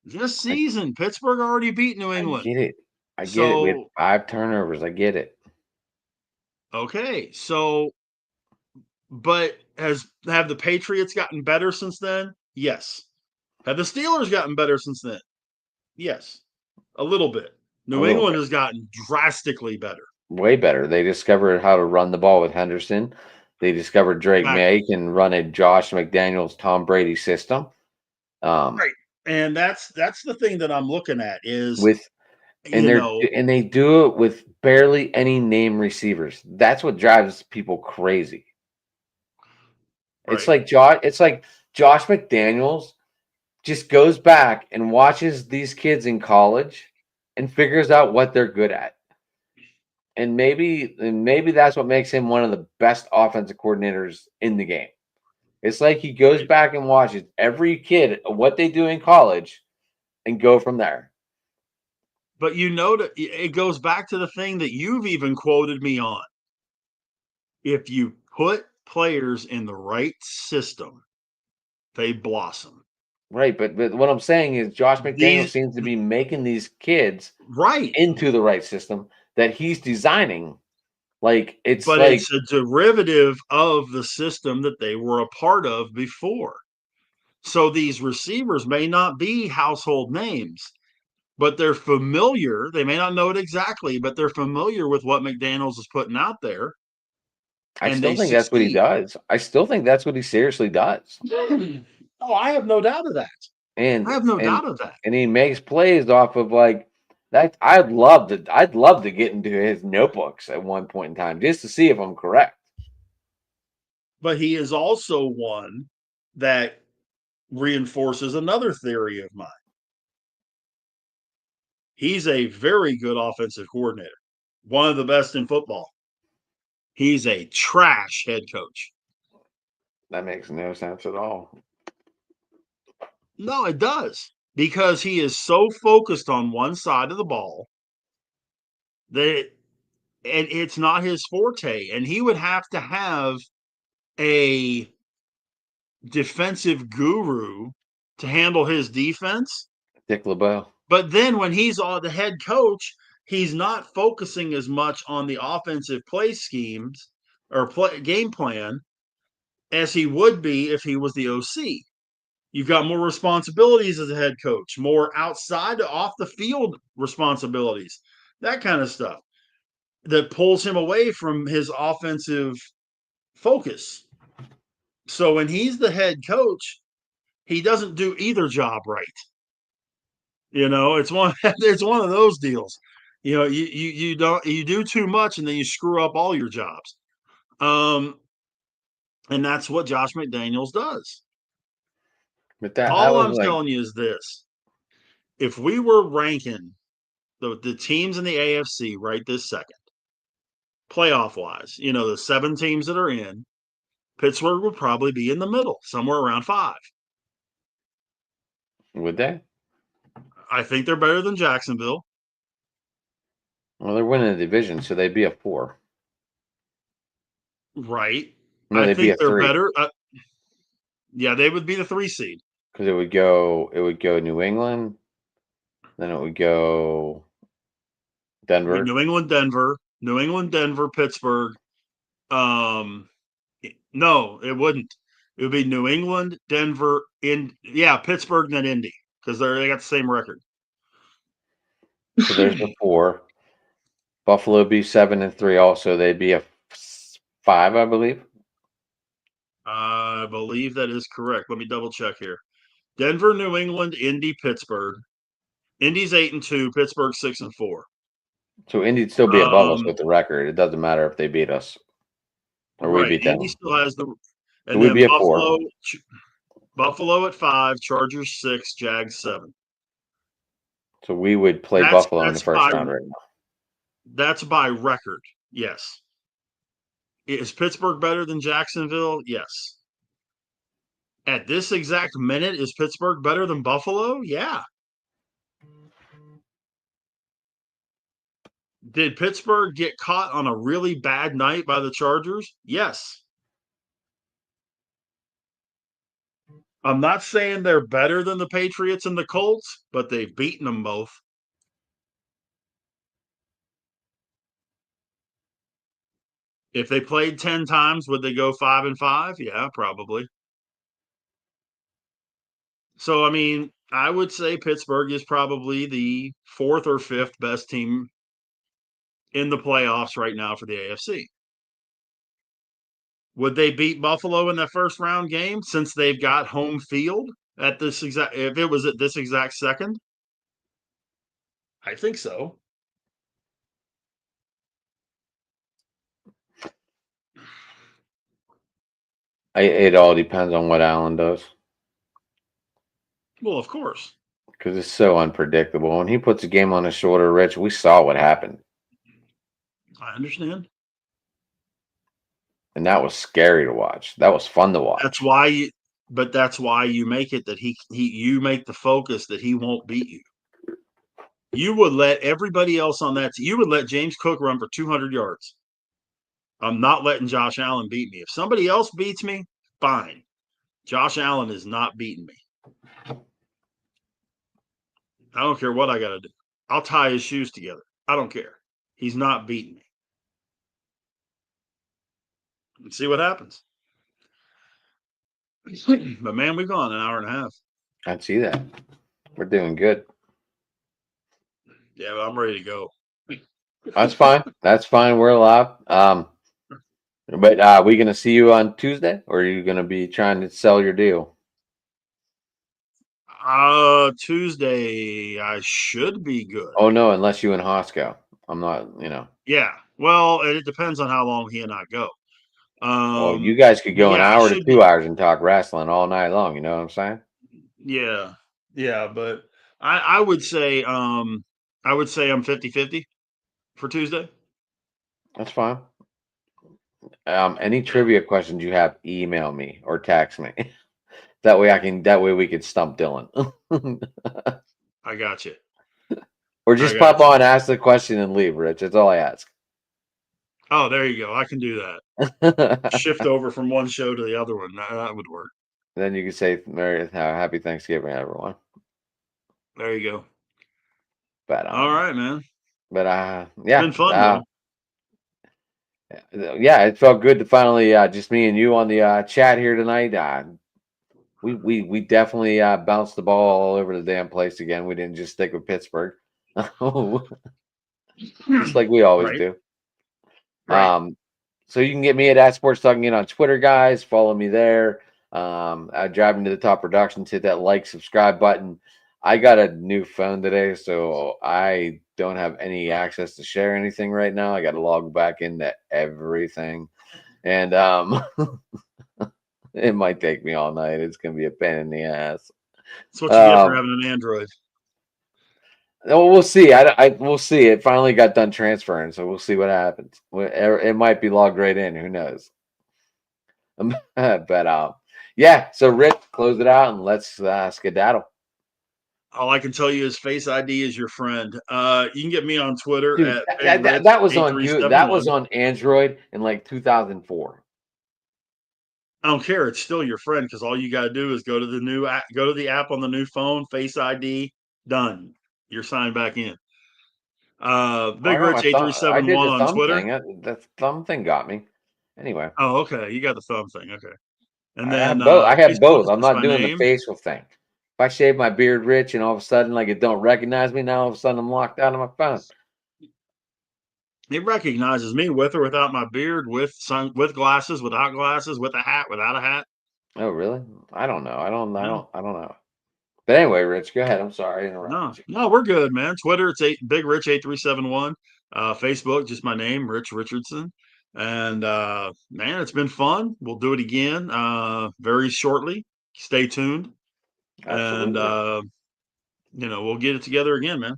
This season, Pittsburgh already beat New England. I get it. We had 5 turnovers. I get it. Okay, so, but have the Patriots gotten better since then? Yes. Have the Steelers gotten better since then? Yes, a little bit. New England has gotten drastically better. Way better. They discovered how to run the ball with Henderson. They discovered Drake May can run a Josh McDaniels, Tom Brady system. Right. And that's the thing that I'm looking at is and they do it with barely any name receivers. That's what drives people crazy. Right. It's like Josh McDaniels just goes back and watches these kids in college and figures out what they're good at. And maybe that's what makes him one of the best offensive coordinators in the game. It's like he goes back and watches every kid, what they do in college, and go from there. But you know that it goes back to the thing that you've even quoted me on. If you put players in the right system, they blossom. Right, but what I'm saying is Josh McDaniels seems to be making these kids into the right system that he's designing. It's a derivative of the system that they were a part of before. So these receivers may not be household names, but they're familiar. They may not know it exactly, but they're familiar with what McDaniels is putting out there. I and still they think that's what he succeed. does. I still think that's what he seriously does. Oh, I have no doubt of that. And I have no doubt of that. and he makes plays off of like that. I'd love to get into his notebooks at one point in time just to see if I'm correct. But he is also one that reinforces another theory of mine. He's a very good offensive coordinator, one of the best in football. He's a trash head coach. That makes no sense at all. No, it does, because he is so focused on one side of the ball that and it's not his forte. And he would have to have a defensive guru to handle his defense. Dick LeBeau. But then when he's the head coach, he's not focusing as much on the offensive play schemes or game plan as he would be if he was the OC. You've got more responsibilities as a head coach, more outside off the field responsibilities, that kind of stuff that pulls him away from his offensive focus. So when he's the head coach, he doesn't do either job right. It's one of those deals. You do too much and then you screw up all your jobs. And that's what Josh McDaniels does. But that All was I'm like telling you is this. If we were ranking the teams in the AFC right this second, playoff wise, the 7 teams that are in, Pittsburgh would probably be in the middle, somewhere around 5. would they? I think they're better than Jacksonville. Well, they're winning the division, so they'd be a 4. Right. No, I they'd be think a they're 3. better. Yeah, they would be the 3 seed. Because it would go New England, then it would go Denver. New England, Denver, Pittsburgh. No, it wouldn't. It would be New England, Denver, Pittsburgh, then Indy, because they got the same record. So there's the 4. Buffalo would be 7-3. Also, they'd be a 5, I believe. I believe that is correct. Let me double check here. Denver, New England, Indy, Pittsburgh. Indy's 8-2. Pittsburgh 6-4. So Indy'd still be above us with the record. It doesn't matter if they beat us or we Right. beat them. Indy still has the. So And we'd then be a 4. Buffalo at 5, Chargers 6, Jags 7. So we would play Buffalo in the first round right now. That's by record, yes. Is Pittsburgh better than Jacksonville? Yes. At this exact minute, is Pittsburgh better than Buffalo? Yeah. Did Pittsburgh get caught on a really bad night by the Chargers? Yes. I'm not saying they're better than the Patriots and the Colts, but they've beaten them both. If they played 10 times, would they go 5-5? Yeah, probably. So, I mean, I would say Pittsburgh is probably the 4th or 5th best team in the playoffs right now for the AFC. Would they beat Buffalo in that first round game since they've got home field at this exact if it was at this exact second? I think so. It all depends on what Allen does. Well, of course. Because it's so unpredictable. When he puts a game on his shoulder, Rich, we saw what happened. I understand. And that was scary to watch. That was fun to watch. That's why you make it that you make the focus that he won't beat you. You would let everybody else on that. You would let James Cook run for 200 yards. I'm not letting Josh Allen beat me. If somebody else beats me, fine. Josh Allen is not beating me. I don't care what I got to do. I'll tie his shoes together. I don't care. He's not beating me. Let's see what happens. But man, we've gone an hour and a half. I'd see that. We're doing good. Yeah, but I'm ready to go. That's fine. That's fine. We're alive. But are we going to see you on Tuesday, or are you going to be trying to sell your deal? Tuesday I should be good. Oh no, unless you and Hosco. I'm not, Yeah. Well, it depends on how long he and I go. Well, you guys could go an yeah, I hour to should 2 be. hours and talk wrestling all night long. You know what I'm saying? Yeah. Yeah, but I would say I'm 50-50 for Tuesday. That's fine. Any trivia questions you have, email me or text me. That way we could stump Dylan. I got you. Or I just got pop you. on, ask the question, and leave, Rich. That's all I ask. Oh, there you go. I can do that. Shift over from one show to the other one. That would work. Then you can say Happy Thanksgiving, everyone. There you go. But All right, man. yeah, It's been fun though. yeah, it felt good to finally just me and you on the chat here tonight. We definitely bounced the ball all over the damn place again. We didn't just stick with Pittsburgh, just like we always Right. do. Right. So you can get me at Sports Talking on Twitter, guys. Follow me there. Driving to the top productions, hit that like, subscribe button. I got a new phone today, so I don't have any access to share anything right now. I got to log back into everything, and it might take me all night. It's gonna be a pain in the ass. That's what you get for having an Android. Well, we'll see. We'll see. It finally got done transferring, so we'll see what happens. It might be logged right in. Who knows? But yeah. So Rich, close it out and let's skedaddle. All I can tell you is Face ID is your friend. You can get me on Twitter Dude, at BigRich that was on 8371. That was on Android in like 2004. I don't care. It's still your friend because all you got to do is go to the new app, go to the app on the new phone, Face ID, done. You're signed back in. Big Rich I did 8371 the on thumb Twitter. thing. The thumb thing got me. Anyway, Oh, okay. You got the thumb thing. Okay. And I then have both. I have Facebook both. is I'm just not my doing the name. facial thing. If I shave my beard, Rich, and all of a sudden, like it don't recognize me, now all of a sudden I'm locked out of my phone. It recognizes me with or without my beard, with glasses, without glasses, with a hat, without a hat. Oh, really? I don't know. I don't know. But anyway, Rich, go ahead. I'm sorry I interrupted you. No, we're good, man. Twitter, it's Big Rich 8371. Facebook, just my name, Rich Richardson. And man, it's been fun. We'll do it again very shortly. Stay tuned. Absolutely. And we'll get it together again, man.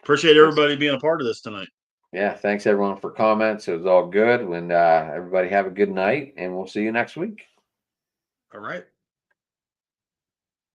Appreciate everybody being a part of this tonight. Yeah, thanks everyone for comments. It was all good. When everybody have a good night, and we'll see you next week. All right.